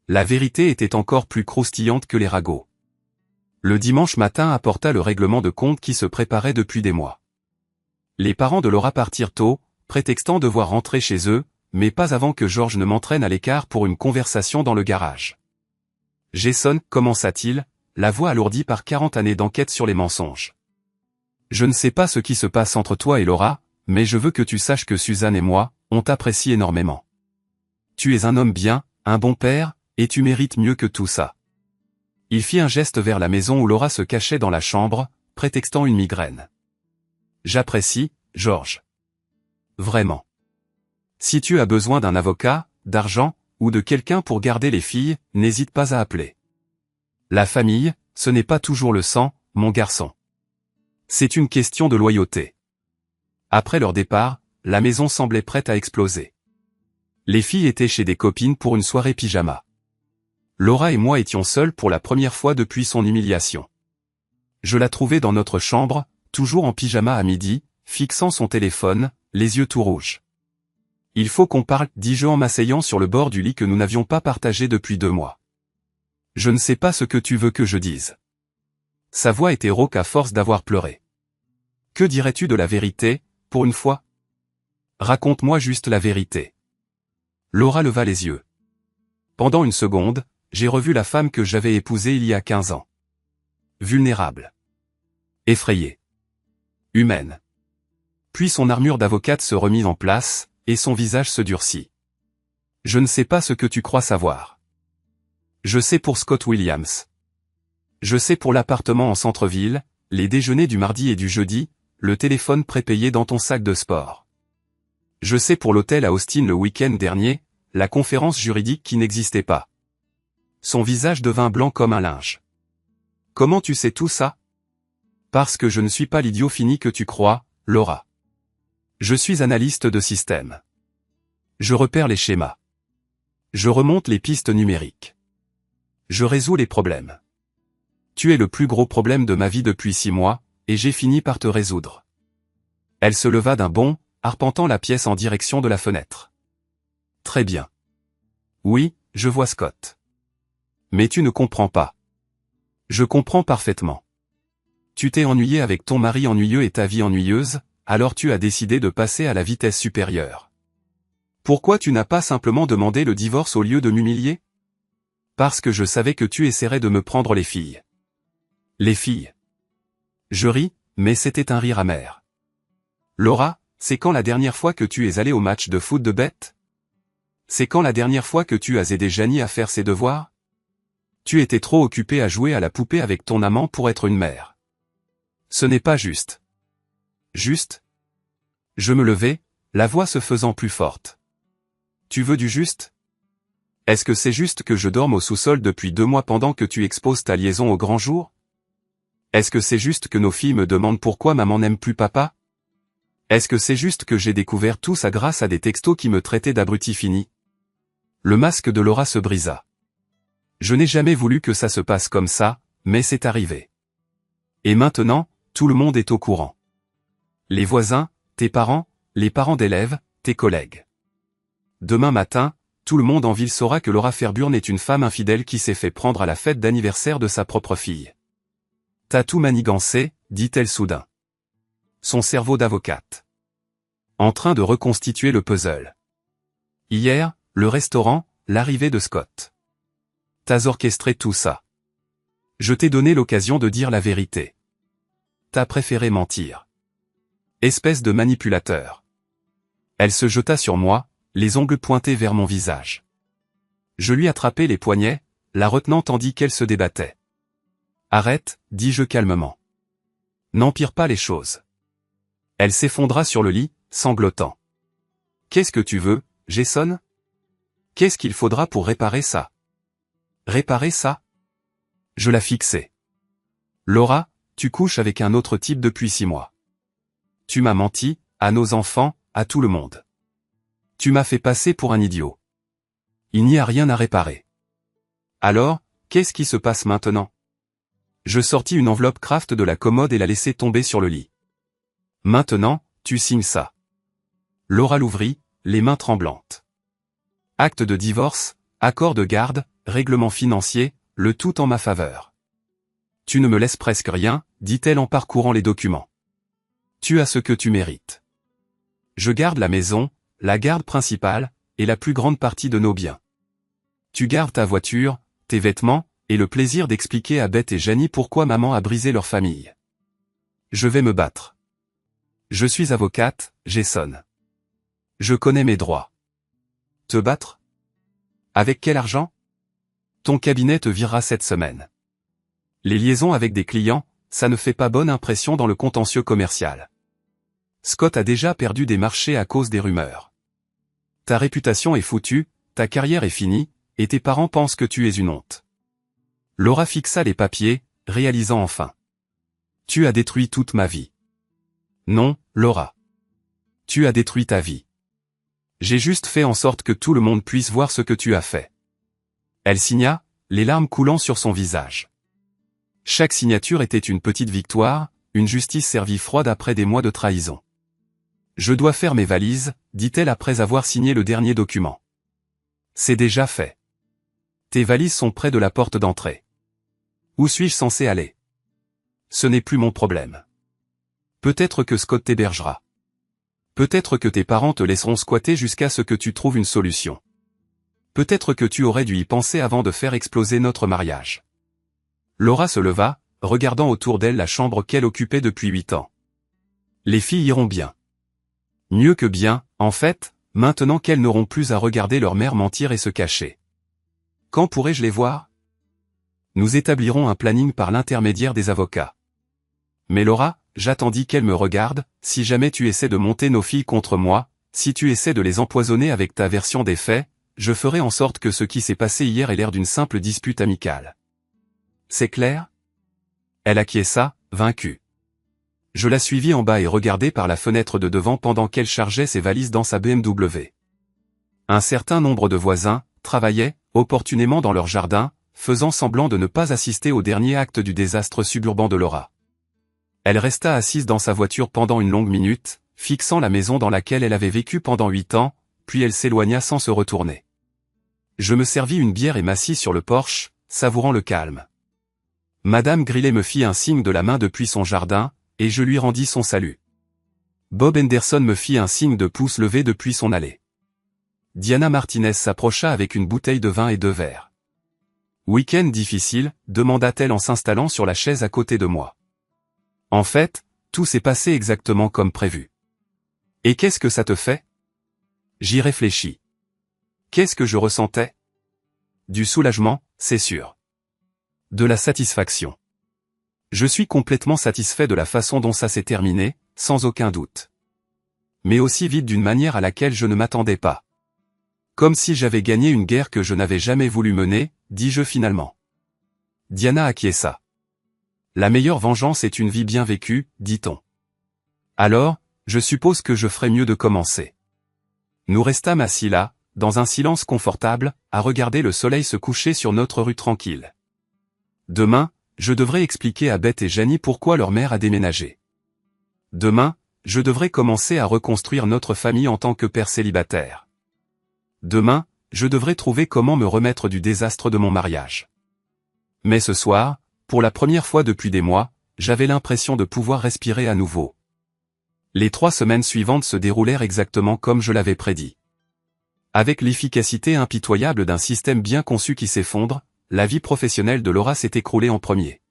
La vérité était encore plus croustillante que les ragots. Le dimanche matin apporta le règlement de compte qui se préparait depuis des mois. Les parents de Laura partirent tôt, prétextant devoir rentrer chez eux, mais pas avant que George ne m'entraîne à l'écart pour une conversation dans le garage. « Jason, commença-t-il, la voix alourdie par 40 années d'enquête sur les mensonges. Je ne sais pas ce qui se passe entre toi et Laura, mais je veux que tu saches que Suzanne et moi, on t'apprécie énormément. Tu es un homme bien, un bon père, et tu mérites mieux que tout ça. » Il fit un geste vers la maison où Laura se cachait dans la chambre, prétextant une migraine. « J'apprécie, George. Vraiment. Si tu as besoin d'un avocat, d'argent, ou de quelqu'un pour garder les filles, n'hésite pas à appeler. La famille, ce n'est pas toujours le sang, mon garçon. C'est une question de loyauté. » Après leur départ, la maison semblait prête à exploser. Les filles étaient chez des copines pour une soirée pyjama. Laura et moi étions seuls pour la première fois depuis son humiliation. Je la trouvais dans notre chambre, toujours en pyjama à midi, fixant son téléphone, les yeux tout rouges. « Il faut qu'on parle, dis-je en m'asseyant sur le bord du lit que nous n'avions pas partagé depuis 2 mois. Je ne sais pas ce que tu veux que je dise. » Sa voix était rauque à force d'avoir pleuré. « Que dirais-tu de la vérité, pour une fois ? Raconte-moi juste la vérité. » Laura leva les yeux. Pendant une seconde, j'ai revu la femme que j'avais épousée il y a 15 ans. Vulnérable. Effrayée. Humaine. Puis son armure d'avocate se remit en place, et son visage se durcit. « Je ne sais pas ce que tu crois savoir. Je sais pour Scott Williams. Je sais pour l'appartement en centre-ville, les déjeuners du mardi et du jeudi, le téléphone prépayé dans ton sac de sport. Je sais pour l'hôtel à Austin le week-end dernier, la conférence juridique qui n'existait pas. » Son visage devint blanc comme un linge. « Comment tu sais tout ça ? Parce que je ne suis pas l'idiot fini que tu crois, Laura. Je suis analyste de système. Je repère les schémas. Je remonte les pistes numériques. Je résous les problèmes. Tu es le plus gros problème de ma vie depuis 6 mois, et j'ai fini par te résoudre. » Elle se leva d'un bond, arpentant la pièce en direction de la fenêtre. « Très bien. Oui, je vois Scott. Mais tu ne comprends pas. Je comprends parfaitement. Tu t'es ennuyé avec ton mari ennuyeux et ta vie ennuyeuse, alors tu as décidé de passer à la vitesse supérieure. Pourquoi tu n'as pas simplement demandé le divorce au lieu de m'humilier ? Parce que je savais que tu essaierais de me prendre les filles. Les filles. Je ris, mais c'était un rire amer. Laura, c'est quand la dernière fois que tu es allée au match de foot de Beth? C'est quand la dernière fois que tu as aidé Janie à faire ses devoirs? Tu étais trop occupée à jouer à la poupée avec ton amant pour être une mère. Ce n'est pas juste. Juste? Je me levai, la voix se faisant plus forte. Tu veux du juste? Est-ce que c'est juste que je dorme au sous-sol depuis 2 mois pendant que tu exposes ta liaison au grand jour? Est-ce que c'est juste que nos filles me demandent pourquoi maman n'aime plus papa? Est-ce que c'est juste que j'ai découvert tout ça grâce à des textos qui me traitaient d'abruti fini? Le masque de Laura se brisa. Je n'ai jamais voulu que ça se passe comme ça, mais c'est arrivé. Et maintenant, tout le monde est au courant. Les voisins, tes parents, les parents d'élèves, tes collègues. Demain matin, tout le monde en ville saura que Laura Fairburn est une femme infidèle qui s'est fait prendre à la fête d'anniversaire de sa propre fille. T'as tout manigancé, dit-elle soudain. Son cerveau d'avocate. En train de reconstituer le puzzle. Hier, le restaurant, l'arrivée de Scott. T'as orchestré tout ça. Je t'ai donné l'occasion de dire la vérité. T'as préféré mentir. Espèce de manipulateur. Elle se jeta sur moi, les ongles pointés vers mon visage. Je lui attrapai les poignets, la retenant tandis qu'elle se débattait. Arrête, dis-je calmement. N'empire pas les choses. Elle s'effondra sur le lit, sanglotant. Qu'est-ce que tu veux, Jason? Qu'est-ce qu'il faudra pour réparer ça? Réparer ça? Je la fixai. Laura, tu couches avec un autre type depuis 6 mois. Tu m'as menti, à nos enfants, à tout le monde. Tu m'as fait passer pour un idiot. Il n'y a rien à réparer. Alors, qu'est-ce qui se passe maintenant? Je sortis une enveloppe Kraft de la commode et la laissai tomber sur le lit. Maintenant, tu signes ça. Laura l'ouvrit, les mains tremblantes. Acte de divorce, accord de garde, règlement financier, le tout en ma faveur. Tu ne me laisses presque rien, dit-elle en parcourant les documents. Tu as ce que tu mérites. Je garde la maison, la garde principale, et la plus grande partie de nos biens. Tu gardes ta voiture, tes vêtements, et le plaisir d'expliquer à Beth et Janie pourquoi maman a brisé leur famille. Je vais me battre. Je suis avocate, Jason. Je connais mes droits. Te battre? Avec quel argent? Ton cabinet te virera cette semaine. Les liaisons avec des clients, ça ne fait pas bonne impression dans le contentieux commercial. Scott a déjà perdu des marchés à cause des rumeurs. Ta réputation est foutue, ta carrière est finie, et tes parents pensent que tu es une honte. Laura fixa les papiers, réalisant enfin. Tu as détruit toute ma vie. Non, Laura. Tu as détruit ta vie. J'ai juste fait en sorte que tout le monde puisse voir ce que tu as fait. Elle signa, les larmes coulant sur son visage. Chaque signature était une petite victoire, une justice servie froide après des mois de trahison. Je dois faire mes valises, dit-elle après avoir signé le dernier document. C'est déjà fait. Tes valises sont près de la porte d'entrée. Où suis-je censé aller? Ce n'est plus mon problème. Peut-être que Scott t'hébergera. Peut-être que tes parents te laisseront squatter jusqu'à ce que tu trouves une solution. Peut-être que tu aurais dû y penser avant de faire exploser notre mariage. Laura se leva, regardant autour d'elle la chambre qu'elle occupait depuis 8 ans. Les filles iront bien. Mieux que bien, en fait, maintenant qu'elles n'auront plus à regarder leur mère mentir et se cacher. Quand pourrai-je les voir? Nous établirons un planning par l'intermédiaire des avocats. Mais Laura, j'attendis qu'elle me regarde, si jamais tu essaies de monter nos filles contre moi, si tu essaies de les empoisonner avec ta version des faits, je ferai en sorte que ce qui s'est passé hier ait l'air d'une simple dispute amicale. C'est clair? Elle acquiesça, vaincue. Je la suivis en bas et regardai par la fenêtre de devant pendant qu'elle chargeait ses valises dans sa BMW. Un certain nombre de voisins travaillaient, opportunément dans leur jardin, faisant semblant de ne pas assister au dernier acte du désastre suburban de Laura. Elle resta assise dans sa voiture pendant une longue minute, fixant la maison dans laquelle elle avait vécu pendant 8 ans, puis elle s'éloigna sans se retourner. Je me servis une bière et m'assis sur le porche, savourant le calme. Madame Grillet me fit un signe de la main depuis son jardin, et je lui rendis son salut. Bob Henderson me fit un signe de pouce levé depuis son allée. Diana Martinez s'approcha avec une bouteille de vin et 2 verres. Week-end difficile, demanda-t-elle en s'installant sur la chaise à côté de moi. En fait, tout s'est passé exactement comme prévu. Et qu'est-ce que ça te fait? J'y réfléchis. Qu'est-ce que je ressentais? Du soulagement, c'est sûr. De la satisfaction. Je suis complètement satisfait de la façon dont ça s'est terminé, sans aucun doute. Mais aussi vite d'une manière à laquelle je ne m'attendais pas. Comme si j'avais gagné une guerre que je n'avais jamais voulu mener, dis-je finalement. Diana acquiesça. La meilleure vengeance est une vie bien vécue, dit-on. Alors, je suppose que je ferais mieux de commencer. Nous restâmes assis là, dans un silence confortable, à regarder le soleil se coucher sur notre rue tranquille. Demain, je devrais expliquer à Beth et Janie pourquoi leur mère a déménagé. Demain, je devrais commencer à reconstruire notre famille en tant que père célibataire. Demain, je devrais trouver comment me remettre du désastre de mon mariage. Mais ce soir, pour la première fois depuis des mois, j'avais l'impression de pouvoir respirer à nouveau. Les 3 semaines suivantes se déroulèrent exactement comme je l'avais prédit. Avec l'efficacité impitoyable d'un système bien conçu qui s'effondre, la vie professionnelle de Laura s'est écroulée en premier.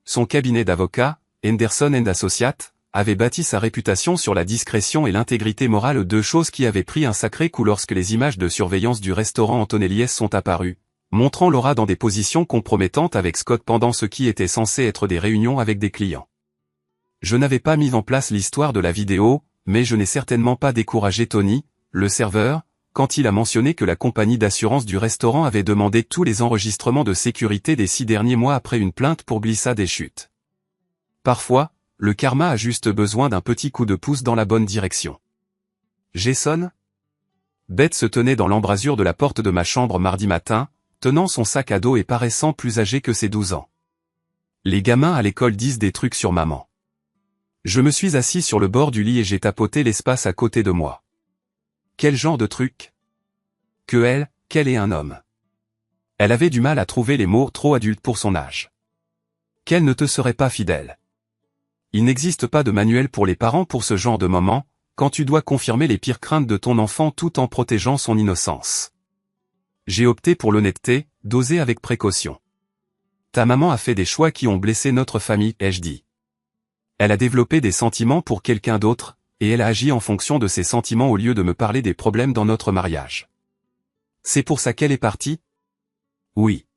Son cabinet d'avocats, Henderson & Associates, avait bâti sa réputation sur la discrétion et l'intégrité morale, 2 choses qui avaient pris un sacré coup lorsque les images de surveillance du restaurant Antonellies sont apparues, montrant Laura dans des positions compromettantes avec Scott pendant ce qui était censé être des réunions avec des clients. Je n'avais pas mis en place l'histoire de la vidéo, mais je n'ai certainement pas découragé Tony, le serveur, quand il a mentionné que la compagnie d'assurance du restaurant avait demandé tous les enregistrements de sécurité des 6 derniers mois après une plainte pour glissade et chute. Parfois, le karma a juste besoin d'un petit coup de pouce dans la bonne direction. Jason? Beth se tenait dans l'embrasure de la porte de ma chambre mardi matin, tenant son sac à dos et paraissant plus âgée que ses 12 ans. Les gamins à l'école disent des trucs sur maman. Je me suis assis sur le bord du lit et j'ai tapoté l'espace à côté de moi. Quel genre de truc? Qu'elle est un homme. Elle avait du mal à trouver les mots trop adultes pour son âge. Qu'elle ne te serait pas fidèle. Il n'existe pas de manuel pour les parents pour ce genre de moment, quand tu dois confirmer les pires craintes de ton enfant tout en protégeant son innocence. J'ai opté pour l'honnêteté, doser avec précaution. Ta maman a fait des choix qui ont blessé notre famille, ai-je dit. Elle a développé des sentiments pour quelqu'un d'autre, et elle a agi en fonction de ses sentiments au lieu de me parler des problèmes dans notre mariage. C'est pour ça qu'elle est partie? Oui.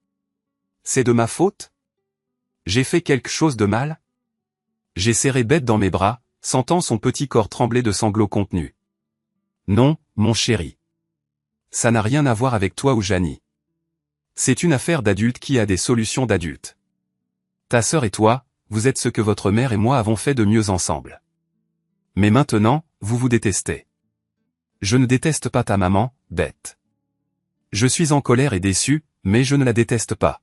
C'est de ma faute? J'ai fait quelque chose de mal? J'ai serré Beth dans mes bras, sentant son petit corps trembler de sanglots contenus. Non, mon chéri. Ça n'a rien à voir avec toi ou Janie. C'est une affaire d'adulte qui a des solutions d'adulte. Ta sœur et toi, vous êtes ce que votre mère et moi avons fait de mieux ensemble. Mais maintenant, vous vous détestez. Je ne déteste pas ta maman, Beth. Je suis en colère et déçu, mais je ne la déteste pas.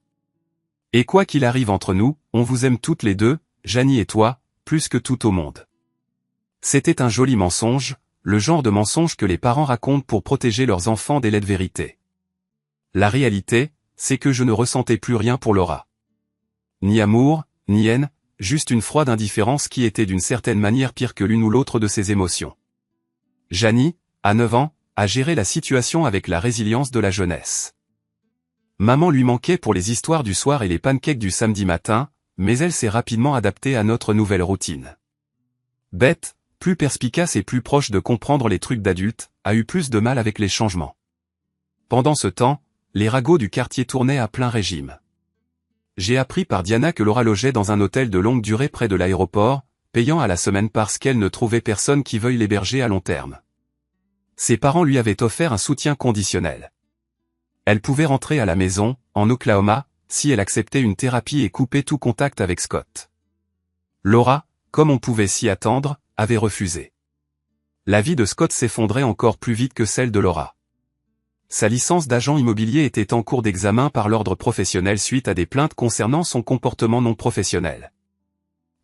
Et quoi qu'il arrive entre nous, on vous aime toutes les deux, Janie et toi, plus que tout au monde. C'était un joli mensonge, le genre de mensonge que les parents racontent pour protéger leurs enfants des laides vérités. La réalité, c'est que je ne ressentais plus rien pour Laura. Ni amour, ni haine, juste une froide indifférence qui était d'une certaine manière pire que l'une ou l'autre de ses émotions. Janie, à 9 ans, a géré la situation avec la résilience de la jeunesse. Maman lui manquait pour les histoires du soir et les pancakes du samedi matin, mais elle s'est rapidement adaptée à notre nouvelle routine. Beth, plus perspicace et plus proche de comprendre les trucs d'adultes, a eu plus de mal avec les changements. Pendant ce temps, les ragots du quartier tournaient à plein régime. J'ai appris par Diana que Laura logeait dans un hôtel de longue durée près de l'aéroport, payant à la semaine parce qu'elle ne trouvait personne qui veuille l'héberger à long terme. Ses parents lui avaient offert un soutien conditionnel. Elle pouvait rentrer à la maison, en Oklahoma, si elle acceptait une thérapie et coupait tout contact avec Scott. Laura, comme on pouvait s'y attendre, avait refusé. La vie de Scott s'effondrait encore plus vite que celle de Laura. Sa licence d'agent immobilier était en cours d'examen par l'ordre professionnel suite à des plaintes concernant son comportement non professionnel.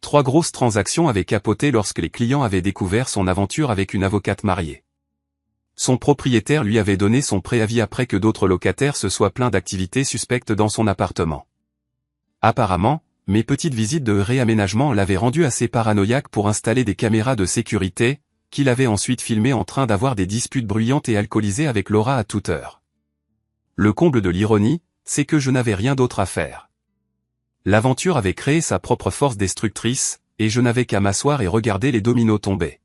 3 grosses transactions avaient capoté lorsque les clients avaient découvert son aventure avec une avocate mariée. Son propriétaire lui avait donné son préavis après que d'autres locataires se soient plaints d'activités suspectes dans son appartement. Apparemment, mes petites visites de réaménagement l'avaient rendu assez paranoïaque pour installer des caméras de sécurité, qu'il avait ensuite filmé en train d'avoir des disputes bruyantes et alcoolisées avec Laura à toute heure. Le comble de l'ironie, c'est que je n'avais rien d'autre à faire. L'aventure avait créé sa propre force destructrice, et je n'avais qu'à m'asseoir et regarder les dominos tomber.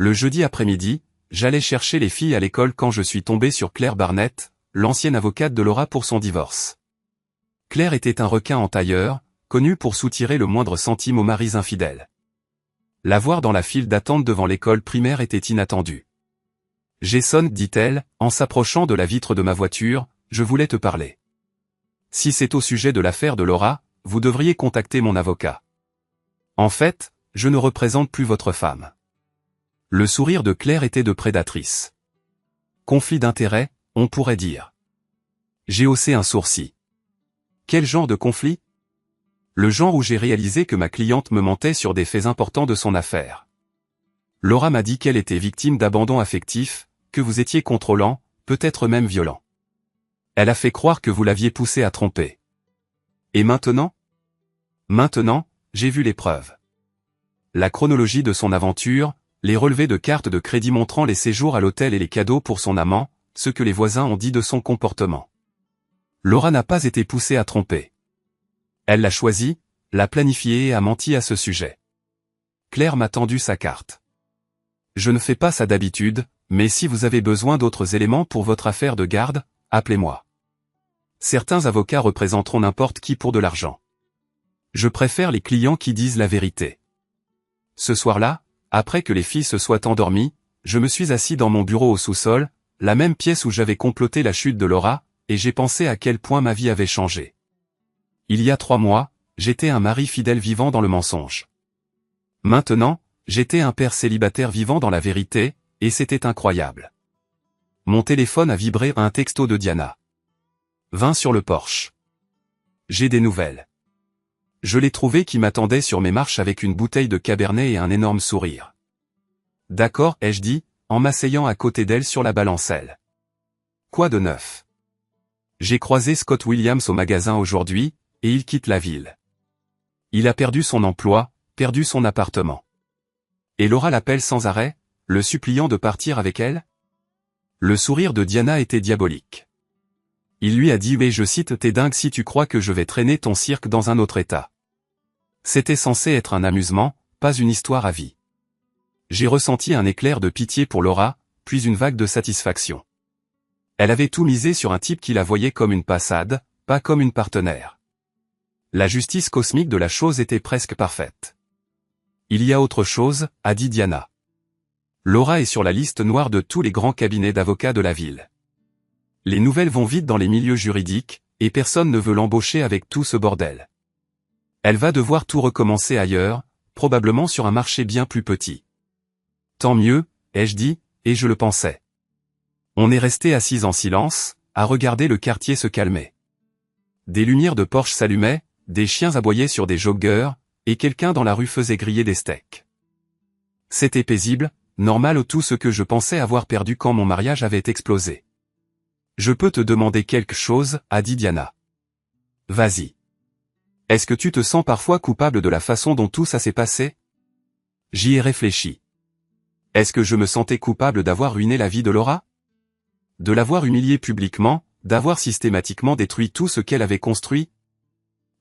Le jeudi après-midi, j'allais chercher les filles à l'école quand je suis tombé sur Claire Barnett, l'ancienne avocate de Laura pour son divorce. Claire était un requin en tailleur, connu pour soutirer le moindre centime aux maris infidèles. La voir dans la file d'attente devant l'école primaire était inattendue. « Jason, dit-elle, en s'approchant de la vitre de ma voiture, je voulais te parler. Si c'est au sujet de l'affaire de Laura, vous devriez contacter mon avocat. En fait, je ne représente plus votre femme. » Le sourire de Claire était de prédatrice. Conflit d'intérêts, on pourrait dire. J'ai haussé un sourcil. Quel genre de conflit? Le genre où j'ai réalisé que ma cliente me mentait sur des faits importants de son affaire. Laura m'a dit qu'elle était victime d'abandon affectif, que vous étiez contrôlant, peut-être même violent. Elle a fait croire que vous l'aviez poussée à tromper. Et maintenant? Maintenant, j'ai vu les preuves. La chronologie de son aventure, les relevés de cartes de crédit montrant les séjours à l'hôtel et les cadeaux pour son amant, ce que les voisins ont dit de son comportement. Laura n'a pas été poussée à tromper. Elle l'a choisi, l'a planifié et a menti à ce sujet. Claire m'a tendu sa carte. Je ne fais pas ça d'habitude, mais si vous avez besoin d'autres éléments pour votre affaire de garde, appelez-moi. Certains avocats représenteront n'importe qui pour de l'argent. Je préfère les clients qui disent la vérité. Ce soir-là, après que les filles se soient endormies, je me suis assis dans mon bureau au sous-sol, la même pièce où j'avais comploté la chute de Laura, et j'ai pensé à quel point ma vie avait changé. Il y a 3 mois, j'étais un mari fidèle vivant dans le mensonge. Maintenant, j'étais un père célibataire vivant dans la vérité, et c'était incroyable. Mon téléphone a vibré à un texto de Diana. Vin sur le porche. J'ai des nouvelles. Je l'ai trouvée qui m'attendait sur mes marches avec une bouteille de cabernet et un énorme sourire. D'accord, ai-je dit, en m'asseyant à côté d'elle sur la balancelle. Quoi de neuf? J'ai croisé Scott Williams au magasin aujourd'hui, et il quitte la ville. Il a perdu son emploi, perdu son appartement. Et Laura l'appelle sans arrêt, le suppliant de partir avec elle? Le sourire de Diana était diabolique. Il lui a dit « Mais je cite, t'es dingue si tu crois que je vais traîner ton cirque dans un autre état. » C'était censé être un amusement, pas une histoire à vie. J'ai ressenti un éclair de pitié pour Laura, puis une vague de satisfaction. Elle avait tout misé sur un type qui la voyait comme une passade, pas comme une partenaire. La justice cosmique de la chose était presque parfaite. Il y a autre chose, a dit Diana. Laura est sur la liste noire de tous les grands cabinets d'avocats de la ville. Les nouvelles vont vite dans les milieux juridiques, et personne ne veut l'embaucher avec tout ce bordel. Elle va devoir tout recommencer ailleurs, probablement sur un marché bien plus petit. Tant mieux, ai-je dit, et je le pensais. On est resté assis en silence, à regarder le quartier se calmer. Des lumières de Porsche s'allumaient, des chiens aboyaient sur des joggeurs, et quelqu'un dans la rue faisait griller des steaks. C'était paisible, normal tout ce que je pensais avoir perdu quand mon mariage avait explosé. Je peux te demander quelque chose, a dit Diana. Vas-y. Est-ce que tu te sens parfois coupable de la façon dont tout ça s'est passé? J'y ai réfléchi. Est-ce que je me sentais coupable d'avoir ruiné la vie de Laura? De l'avoir humiliée publiquement, d'avoir systématiquement détruit tout ce qu'elle avait construit?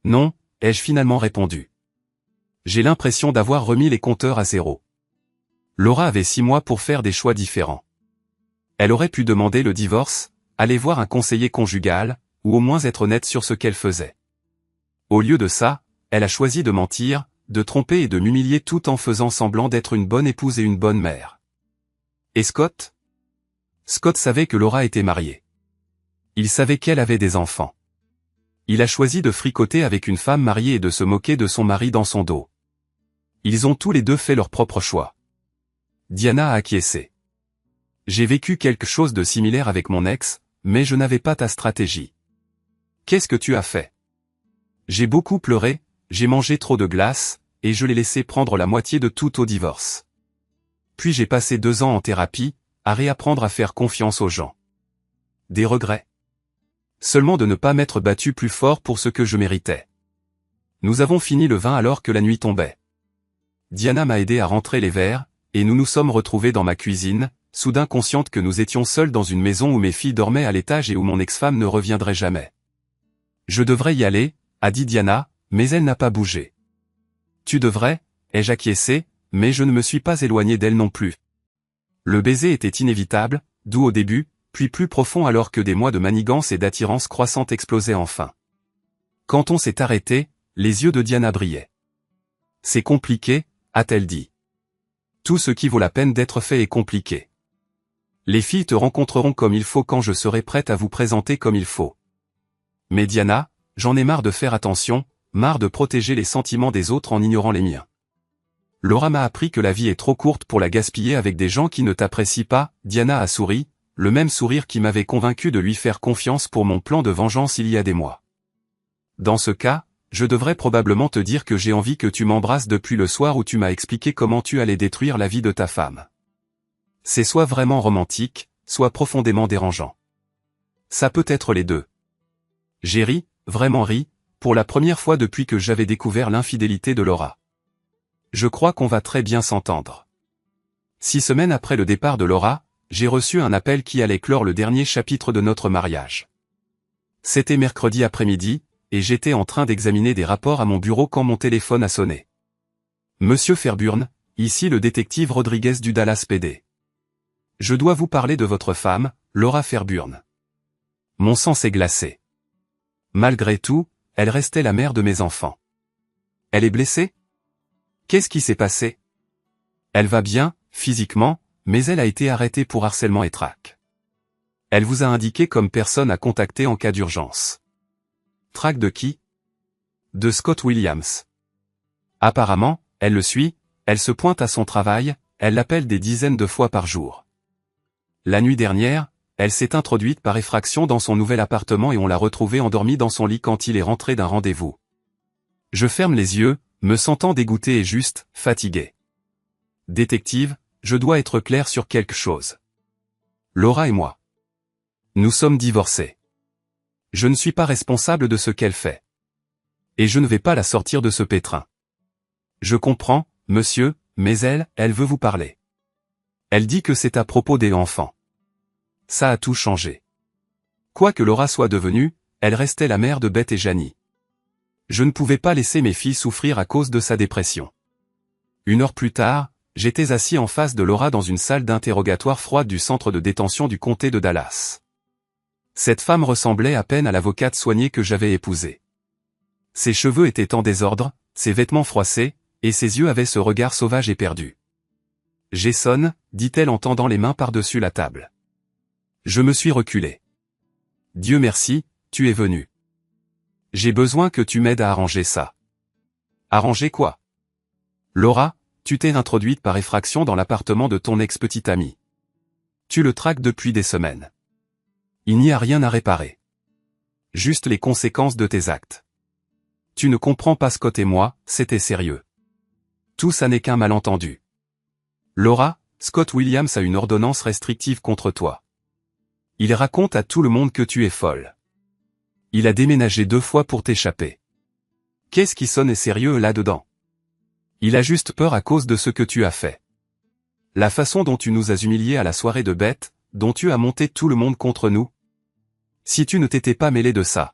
Non, ai-je finalement répondu. J'ai l'impression d'avoir remis les compteurs à zéro. Laura avait 6 mois pour faire des choix différents. Elle aurait pu demander le divorce, aller voir un conseiller conjugal, ou au moins être honnête sur ce qu'elle faisait. Au lieu de ça, elle a choisi de mentir, de tromper et de m'humilier tout en faisant semblant d'être une bonne épouse et une bonne mère. Et Scott? Scott savait que Laura était mariée. Il savait qu'elle avait des enfants. Il a choisi de fricoter avec une femme mariée et de se moquer de son mari dans son dos. Ils ont tous les deux fait leur propre choix. Diana a acquiescé. J'ai vécu quelque chose de similaire avec mon ex, mais je n'avais pas ta stratégie. Qu'est-ce que tu as fait? J'ai beaucoup pleuré, j'ai mangé trop de glace, et je l'ai laissé prendre la moitié de tout au divorce. Puis j'ai passé 2 ans en thérapie, à réapprendre à faire confiance aux gens. Des regrets? Seulement de ne pas m'être battu plus fort pour ce que je méritais. Nous avons fini le vin alors que la nuit tombait. Diana m'a aidé à rentrer les verres, et nous nous sommes retrouvés dans ma cuisine, soudain consciente que nous étions seuls dans une maison où mes filles dormaient à l'étage et où mon ex-femme ne reviendrait jamais. Je devrais y aller, a dit Diana, mais elle n'a pas bougé. Tu devrais, ai-je acquiescé, mais je ne me suis pas éloigné d'elle non plus. Le baiser était inévitable, doux au début, puis plus profond alors que des mois de manigance et d'attirance croissante explosaient enfin. Quand on s'est arrêté, les yeux de Diana brillaient. C'est compliqué, a-t-elle dit. Tout ce qui vaut la peine d'être fait est compliqué. Les filles te rencontreront comme il faut quand je serai prête à vous présenter comme il faut. Mais Diana, j'en ai marre de faire attention, marre de protéger les sentiments des autres en ignorant les miens. Laura m'a appris que la vie est trop courte pour la gaspiller avec des gens qui ne t'apprécient pas. Diana a souri, le même sourire qui m'avait convaincu de lui faire confiance pour mon plan de vengeance il y a des mois. Dans ce cas, je devrais probablement te dire que j'ai envie que tu m'embrasses depuis le soir où tu m'as expliqué comment tu allais détruire la vie de ta femme. C'est soit vraiment romantique, soit profondément dérangeant. Ça peut être les deux. J'ai ri, vraiment ri, pour la première fois depuis que j'avais découvert l'infidélité de Laura. Je crois qu'on va très bien s'entendre. 6 semaines après le départ de Laura, j'ai reçu un appel qui allait clore le dernier chapitre de notre mariage. C'était mercredi après-midi, et j'étais en train d'examiner des rapports à mon bureau quand mon téléphone a sonné. Monsieur Fairburn, ici le détective Rodriguez du Dallas PD. Je dois vous parler de votre femme, Laura Fairburn. Mon sang s'est glacé. Malgré tout, elle restait la mère de mes enfants. Elle est blessée? Qu'est-ce qui s'est passé? Elle va bien, physiquement, mais elle a été arrêtée pour harcèlement et traque. Elle vous a indiqué comme personne à contacter en cas d'urgence. Traque de qui? De Scott Williams. Apparemment, elle le suit, elle se pointe à son travail, elle l'appelle des dizaines de fois par jour. La nuit dernière, elle s'est introduite par effraction dans son nouvel appartement et on l'a retrouvée endormie dans son lit quand il est rentré d'un rendez-vous. Je ferme les yeux, me sentant dégoûté et juste, fatigué. Détective, je dois être clair sur quelque chose. Laura et moi. Nous sommes divorcés. Je ne suis pas responsable de ce qu'elle fait. Et je ne vais pas la sortir de ce pétrin. Je comprends, monsieur, mais elle veut vous parler. Elle dit que c'est à propos des enfants. Ça a tout changé. Quoi que Laura soit devenue, elle restait la mère de Beth et Janie. Je ne pouvais pas laisser mes filles souffrir à cause de sa dépression. 1 heure plus tard, j'étais assis en face de Laura dans une salle d'interrogatoire froide du centre de détention du comté de Dallas. Cette femme ressemblait à peine à l'avocate soignée que j'avais épousée. Ses cheveux étaient en désordre, ses vêtements froissés, et ses yeux avaient ce regard sauvage et perdu. « Jason », dit-elle en tendant les mains par-dessus la table. Je me suis reculé. « Dieu merci, tu es venu. J'ai besoin que tu m'aides à arranger ça. » Arranger quoi? Laura, tu t'es introduite par effraction dans l'appartement de ton ex-petite amie. Tu le traques depuis des semaines. Il n'y a rien à réparer. Juste les conséquences de tes actes. Tu ne comprends pas Scott et moi, c'était sérieux. Tout ça n'est qu'un malentendu. Laura, Scott Williams a une ordonnance restrictive contre toi. Il raconte à tout le monde que tu es folle. Il a déménagé 2 fois pour t'échapper. Qu'est-ce qui sonne sérieux là-dedans? Il a juste peur à cause de ce que tu as fait. La façon dont tu nous as humiliés à la soirée de Beth, dont tu as monté tout le monde contre nous. Si tu ne t'étais pas mêlé de ça.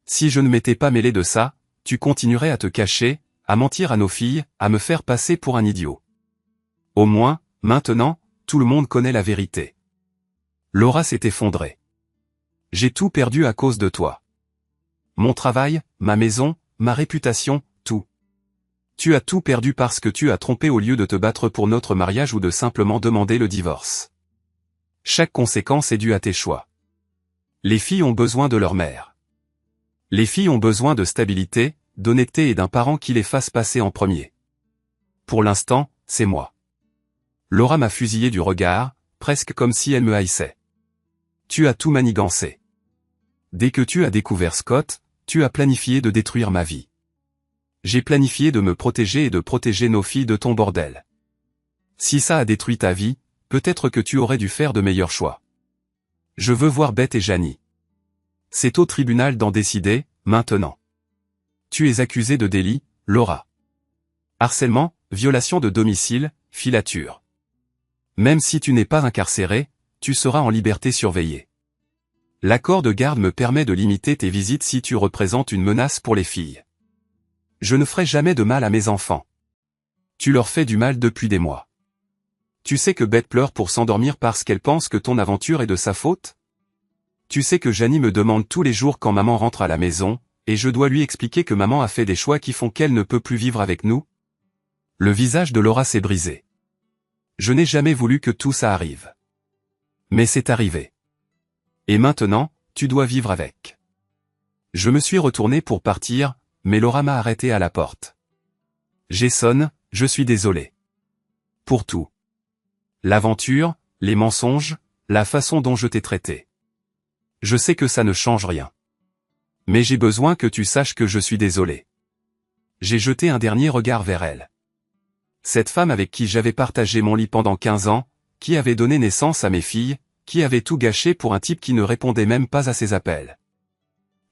Si je ne m'étais pas mêlé de ça, tu continuerais à te cacher, à mentir à nos filles, à me faire passer pour un idiot. Au moins, maintenant, tout le monde connaît la vérité. Laura s'est effondrée. J'ai tout perdu à cause de toi. Mon travail, ma maison, ma réputation, tout. Tu as tout perdu parce que tu as trompé au lieu de te battre pour notre mariage ou de simplement demander le divorce. Chaque conséquence est due à tes choix. Les filles ont besoin de leur mère. Les filles ont besoin de stabilité, d'honnêteté et d'un parent qui les fasse passer en premier. Pour l'instant, c'est moi. Laura m'a fusillé du regard, presque comme si elle me haïssait. Tu as tout manigancé. Dès que tu as découvert Scott, tu as planifié de détruire ma vie. J'ai planifié de me protéger et de protéger nos filles de ton bordel. Si ça a détruit ta vie, peut-être que tu aurais dû faire de meilleurs choix. Je veux voir Beth et Janie. C'est au tribunal d'en décider, maintenant. Tu es accusé de délit, Laura. Harcèlement, violation de domicile, filature. Même si tu n'es pas incarcéré, tu seras en liberté surveillée. L'accord de garde me permet de limiter tes visites si tu représentes une menace pour les filles. Je ne ferai jamais de mal à mes enfants. Tu leur fais du mal depuis des mois. Tu sais que Beth pleure pour s'endormir parce qu'elle pense que ton aventure est de sa faute? Tu sais que Janie me demande tous les jours quand maman rentre à la maison, et je dois lui expliquer que maman a fait des choix qui font qu'elle ne peut plus vivre avec nous? Le visage de Laura s'est brisé. Je n'ai jamais voulu que tout ça arrive. Mais c'est arrivé. Et maintenant, tu dois vivre avec. Je me suis retourné pour partir, mais Laura m'a arrêté à la porte. Jason, je suis désolé. Pour tout. L'aventure, les mensonges, la façon dont je t'ai traité. Je sais que ça ne change rien. Mais j'ai besoin que tu saches que je suis désolé. J'ai jeté un dernier regard vers elle. Cette femme avec qui j'avais partagé mon lit pendant 15 ans, qui avait donné naissance à mes filles, qui avait tout gâché pour un type qui ne répondait même pas à ses appels.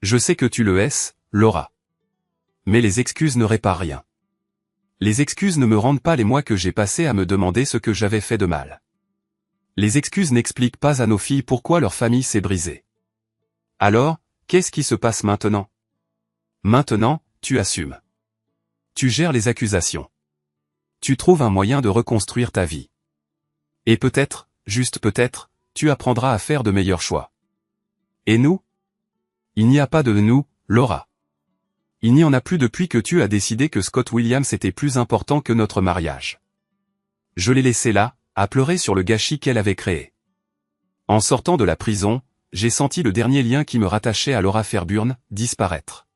Je sais que tu le hais, Laura. Mais les excuses ne réparent rien. Les excuses ne me rendent pas les mois que j'ai passés à me demander ce que j'avais fait de mal. Les excuses n'expliquent pas à nos filles pourquoi leur famille s'est brisée. Alors, qu'est-ce qui se passe maintenant? Maintenant, tu assumes. Tu gères les accusations. Tu trouves un moyen de reconstruire ta vie. Et peut-être, juste peut-être, tu apprendras à faire de meilleurs choix. Et nous? Il n'y a pas de nous, Laura. Il n'y en a plus depuis que tu as décidé que Scott Williams était plus important que notre mariage. Je l'ai laissé là, à pleurer sur le gâchis qu'elle avait créé. En sortant de la prison, j'ai senti le dernier lien qui me rattachait à Laura Fairburn disparaître.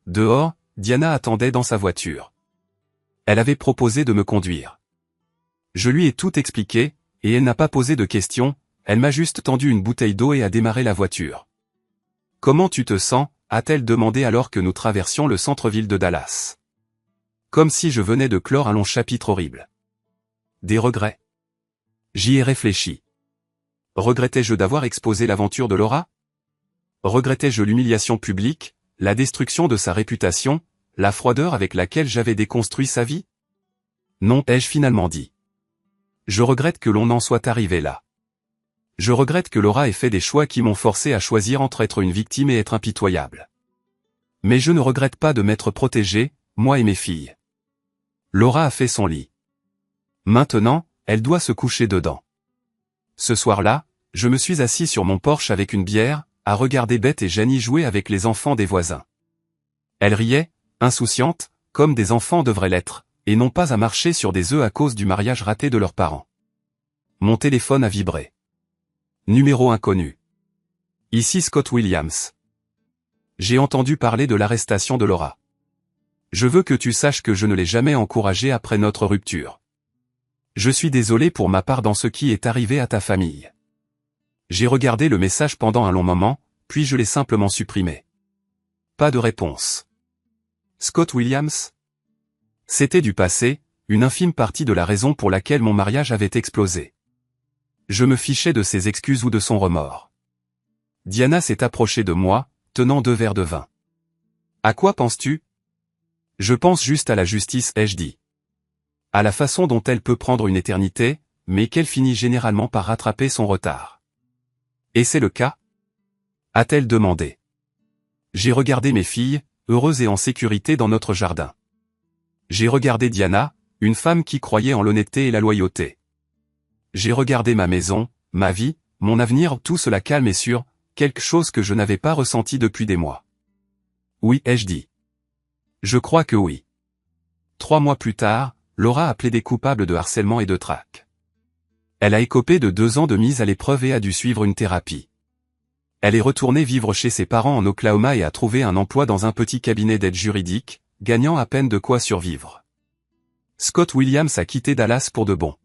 Dehors, Diana attendait dans sa voiture. Elle avait proposé de me conduire. Je lui ai tout expliqué, et elle n'a pas posé de questions, elle m'a juste tendu une bouteille d'eau et a démarré la voiture. « Comment tu te sens ?» a-t-elle demandé alors que nous traversions le centre-ville de Dallas. Comme si je venais de clore un long chapitre horrible. Des regrets. J'y ai réfléchi. Regrettais-je d'avoir exposé l'aventure de Laura? Regrettais-je l'humiliation publique, la destruction de sa réputation, la froideur avec laquelle j'avais déconstruit sa vie? Non, ai-je finalement dit. Je regrette que l'on en soit arrivé là. Je regrette que Laura ait fait des choix qui m'ont forcé à choisir entre être une victime et être impitoyable. Mais je ne regrette pas de m'être protégé, moi et mes filles. Laura a fait son lit. Maintenant, elle doit se coucher dedans. Ce soir-là, je me suis assis sur mon porche avec une bière, à regarder Beth et Janie jouer avec les enfants des voisins. Elles riaient, insouciantes, comme des enfants devraient l'être, et non pas à marcher sur des œufs à cause du mariage raté de leurs parents. Mon téléphone a vibré. Numéro inconnu. Ici Scott Williams. J'ai entendu parler de l'arrestation de Laura. Je veux que tu saches que je ne l'ai jamais encouragée après notre rupture. Je suis désolé pour ma part dans ce qui est arrivé à ta famille. J'ai regardé le message pendant un long moment, puis je l'ai simplement supprimé. Pas de réponse. Scott Williams? C'était du passé, une infime partie de la raison pour laquelle mon mariage avait explosé. Je me fichais de ses excuses ou de son remords. Diana s'est approchée de moi, tenant 2 verres de vin. À quoi penses-tu? Je pense juste à la justice, ai-je dit. À la façon dont elle peut prendre une éternité, mais qu'elle finit généralement par rattraper son retard. Et c'est le cas? A-t-elle demandé. J'ai regardé mes filles, heureuses et en sécurité dans notre jardin. J'ai regardé Diana, une femme qui croyait en l'honnêteté et la loyauté. J'ai regardé ma maison, ma vie, mon avenir, tout cela calme et sûr, quelque chose que je n'avais pas ressenti depuis des mois. Oui, ai-je dit. Je crois que oui. 3 mois plus tard, Laura a plaidé coupable de harcèlement et de traque. Elle a écopé de 2 ans de mise à l'épreuve et a dû suivre une thérapie. Elle est retournée vivre chez ses parents en Oklahoma et a trouvé un emploi dans un petit cabinet d'aide juridique, gagnant à peine de quoi survivre. Scott Williams a quitté Dallas pour de bon.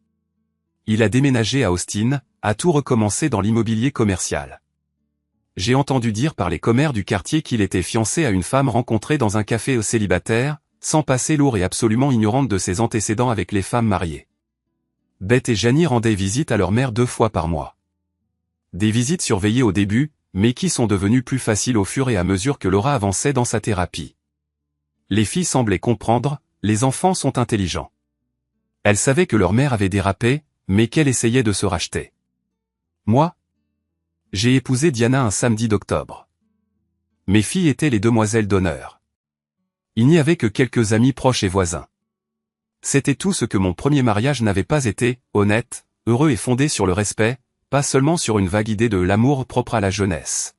Il a déménagé à Austin, a tout recommencé dans l'immobilier commercial. J'ai entendu dire par les commères du quartier qu'il était fiancé à une femme rencontrée dans un café célibataire, sans passer lourd et absolument ignorante de ses antécédents avec les femmes mariées. Beth et Janie rendaient visite à leur mère 2 fois par mois. Des visites surveillées au début, mais qui sont devenues plus faciles au fur et à mesure que Laura avançait dans sa thérapie. Les filles semblaient comprendre, les enfants sont intelligents. Elles savaient que leur mère avait dérapé, mais qu'elle essayait de se racheter. Moi? J'ai épousé Diana un samedi d'octobre. Mes filles étaient les demoiselles d'honneur. Il n'y avait que quelques amis proches et voisins. C'était tout ce que mon premier mariage n'avait pas été, honnête, heureux et fondé sur le respect, pas seulement sur une vague idée de l'amour propre à la jeunesse.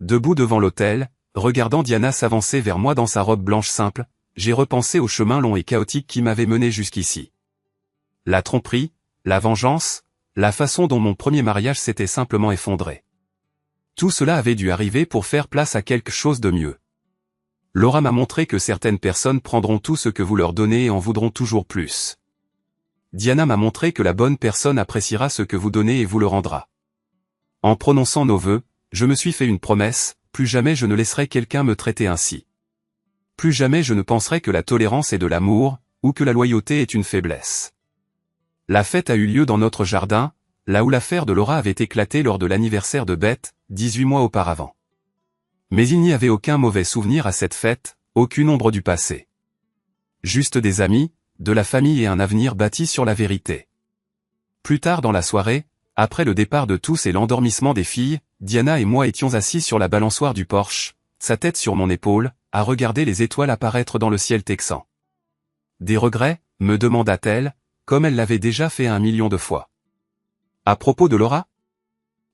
Debout devant l'autel, regardant Diana s'avancer vers moi dans sa robe blanche simple, j'ai repensé au chemin long et chaotique qui m'avait mené jusqu'ici. La tromperie, la vengeance, la façon dont mon premier mariage s'était simplement effondré. Tout cela avait dû arriver pour faire place à quelque chose de mieux. Laura m'a montré que certaines personnes prendront tout ce que vous leur donnez et en voudront toujours plus. Diana m'a montré que la bonne personne appréciera ce que vous donnez et vous le rendra. En prononçant nos vœux, je me suis fait une promesse, plus jamais je ne laisserai quelqu'un me traiter ainsi. Plus jamais je ne penserai que la tolérance est de l'amour, ou que la loyauté est une faiblesse. La fête a eu lieu dans notre jardin, là où l'affaire de Laura avait éclaté lors de l'anniversaire de Beth, 18 mois auparavant. Mais il n'y avait aucun mauvais souvenir à cette fête, aucune ombre du passé. Juste des amis, de la famille et un avenir bâti sur la vérité. Plus tard dans la soirée, après le départ de tous et l'endormissement des filles, Diana et moi étions assis sur la balançoire du porche, sa tête sur mon épaule, à regarder les étoiles apparaître dans le ciel texan. Des regrets, me demanda-t-elle, comme elle l'avait déjà fait 1 million de fois. À propos de Laura?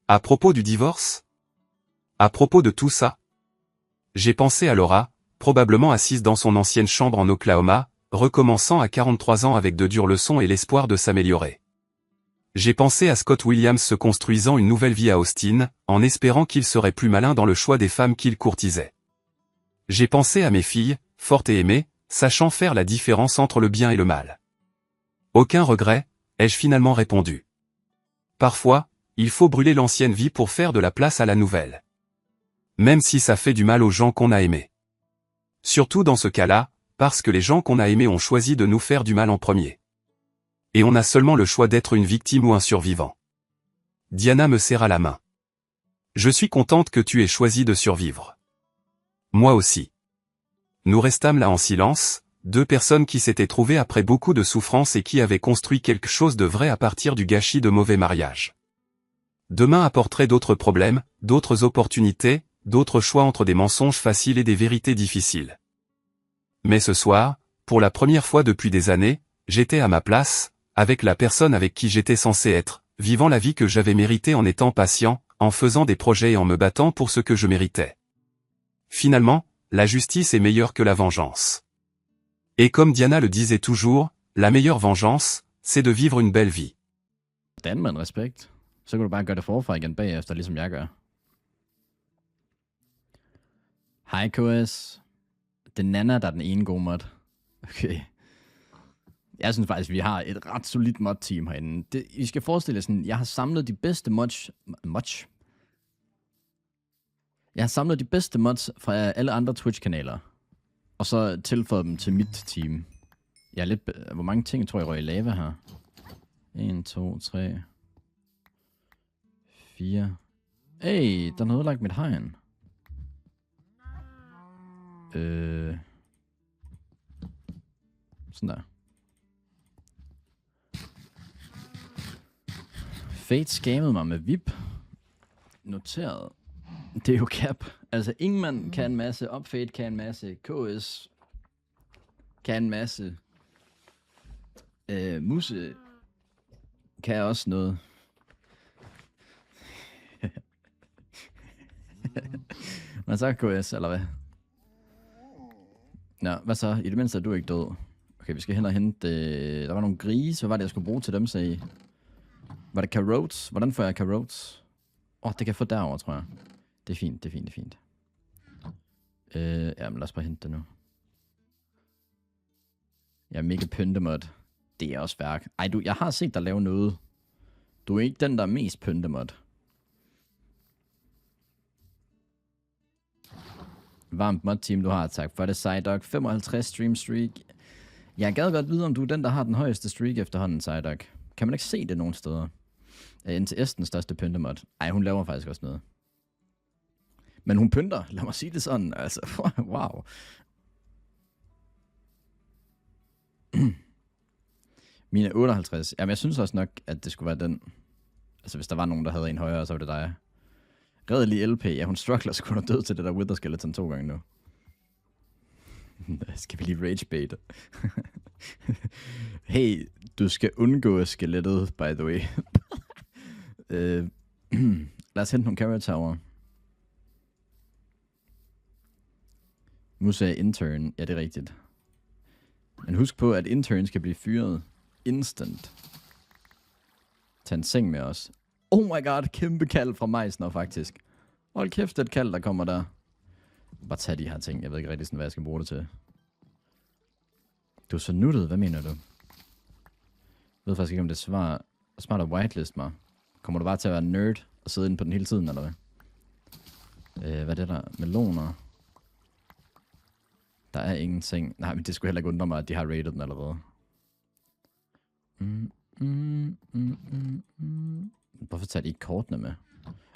À propos du divorce? À propos de tout ça? J'ai pensé à Laura, probablement assise dans son ancienne chambre en Oklahoma, recommençant à 43 ans avec de dures leçons et l'espoir de s'améliorer. J'ai pensé à Scott Williams se construisant une nouvelle vie à Austin, en espérant qu'il serait plus malin dans le choix des femmes qu'il courtisait. J'ai pensé à mes filles, fortes et aimées, sachant faire la différence entre le bien et le mal. Aucun regret, ai-je finalement répondu. Parfois, il faut brûler l'ancienne vie pour faire de la place à la nouvelle. Même si ça fait du mal aux gens qu'on a aimés. Surtout dans ce cas-là, parce que les gens qu'on a aimés ont choisi de nous faire du mal en premier. Et on a seulement le choix d'être une victime ou un survivant. Diana me serra la main. Je suis contente que tu aies choisi de survivre. Moi aussi. Nous restâmes là en silence, deux personnes qui s'étaient trouvées après beaucoup de souffrance et qui avaient construit quelque chose de vrai à partir du gâchis de mauvais mariages. Demain apporterait d'autres problèmes, d'autres opportunités, d'autres choix entre des mensonges faciles et des vérités difficiles. Mais ce soir, pour la première fois depuis des années, j'étais à ma place, avec la personne avec qui j'étais censé être, vivant la vie que j'avais méritée en étant patient, en faisant des projets et en me battant pour ce que je méritais. Finalement, la justice est meilleure que la vengeance. Et comme Diana le disait toujours, la meilleure vengeance, c'est de vivre une belle vie. Dan med en respekt. Så kan du bare gøre det forfra igen bagefter, ligesom jeg gør. Hej KS. Det er Nana, der er den ene gode mod. Okay. Jeg synes faktisk, vi har et ret solidt mod-team herinde. I skal forestille jer sådan, jeg har samlet de bedste mods. Jeg har samlet de bedste mods fra alle andre Twitch-kanaler. Og så tilføjet dem til mit team. Jeg er lidt... Hvor mange ting tror jeg røg i lava her? 1, 2, 3... 4... Hey, der er noget lagt mit hegn. Sådan der. Fate scammede mig med VIP. Noteret. Det er jo cap. Altså, Ingman kan en masse, Upfade kan en masse, KS kan en masse. Musse kan også noget. Hvad så, KS, eller hvad? Nå, hvad så? I det mindste er du ikke død. Okay, vi skal hen og hente... Der var nogle grise. Hvad var det, jeg skulle bruge til dem, sagde I? Var det carrots? Hvordan får jeg carrots? Det kan jeg få derovre, tror jeg. Det er fint, det er fint, det er fint. Jamen, lad os bare hente det nu. Jeg er mega pyntemod. Det er også værk. Ej, jeg har set dig lave noget. Du er ikke den, der er mest pyntemod. Varmt mod-team, du har. Tak for det, Psyduck. 55 stream streak. Jeg gad godt vide, om du er den, der har den højeste streak efterhånden, Psyduck. Kan man ikke se det nogen steder? NTS den største pyntemod. Ej, hun laver faktisk også noget. Men hun pynter. Lad mig sige det sådan. Altså, wow. Mine er 58. Jamen, jeg synes også nok, at det skulle være den. Altså, hvis der var nogen, der havde en højere, så var det dig. Redelig LP. Ja, hun struggler sgu da død til det der Wither Skeleton 2 gange nu. Skal vi lige ragebait? Hey, du skal undgå skelettet, by the way. Lad os hente nogle carrot tower. Musa intern. Ja, det er rigtigt. Men husk på, at intern skal blive fyret instant. Tag en seng med os. Oh my god, kæmpe kald fra Meisner faktisk. Hold kæft, et kald, der kommer der. Bare tag de her ting. Jeg ved ikke rigtig, sådan, hvad jeg skal bruge det til. Du er så nuttet. Hvad mener du? Jeg ved faktisk ikke, om det er smart at whitelist mig. Kommer du bare til at være nerd og sidde inde på den hele tiden, eller hvad? Hvad er det der? Meloner. Der er ingenting. Nej, men det skulle heller ikke undre mig, at de har rated den allerede. Hvorfor tager de ikke kortene med?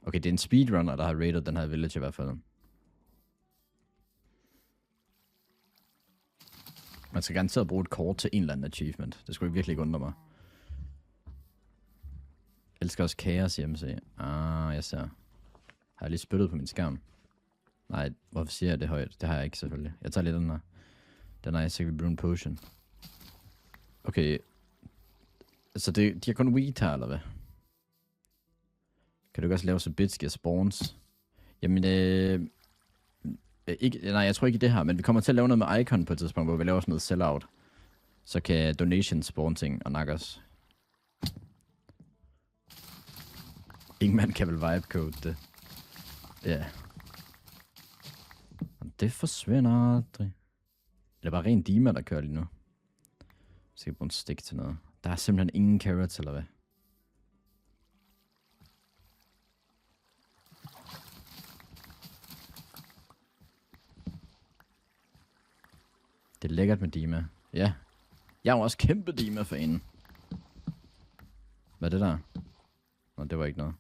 Okay, det er en speedrunner, der har rated den her village i hvert fald. Man skal garanteret bruge et kort til en eller anden achievement. Det skulle virkelig ikke undre mig. Jeg elsker også kaos hjemme. Jeg ser. Har jeg lige spyttet på min skærm? Nej, hvorfor siger jeg det højt? Det har jeg ikke selvfølgelig. Jeg tager lige den her. Den er sikkert Brune Potion. Okay. Så de har kun wheat her, eller hvad? Kan du også lave så bitske spawns? Jamen, nej, jeg tror ikke det her, men vi kommer til at lave noget med icon på et tidspunkt, hvor vi laver sådan noget sellout. Så kan donations spawn ting og nakke os. Ingen mand kan vel vibe-code det. Ja. Yeah. Det forsvinder aldrig. Det er bare ren Dima, der kører lige nu. Så skal jeg bruge en stick til noget. Der er simpelthen ingen carrots, eller hvad? Det er lækkert med Dima. Ja. Jeg er jo også kæmpe Dima-fan. Hvad er det der? Nå, det var ikke noget.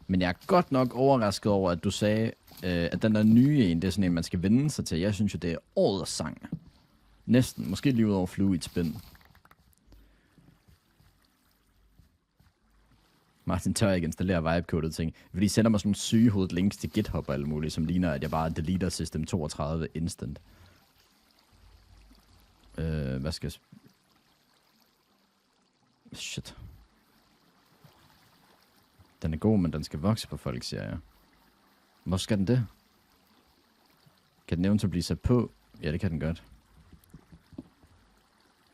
Men jeg er godt nok overrasket over, at du sagde, at den der nye en, det er sådan en, man skal vende sig til. Jeg synes jo, det er årets sang. Næsten. Måske lige ud over flue i et spænd. Martin tør ikke installere vibe-coded ting. Fordi de sender mig sådan nogle sygehovedet links til GitHub og alt muligt, som ligner, at jeg bare deleter System 32 instant. Hvad skal jeg... Shit. Den er god, men den skal vokse på folk, siger jeg. Hvor skal den det? Kan den eventuelt blive sat på? Ja, det kan den godt.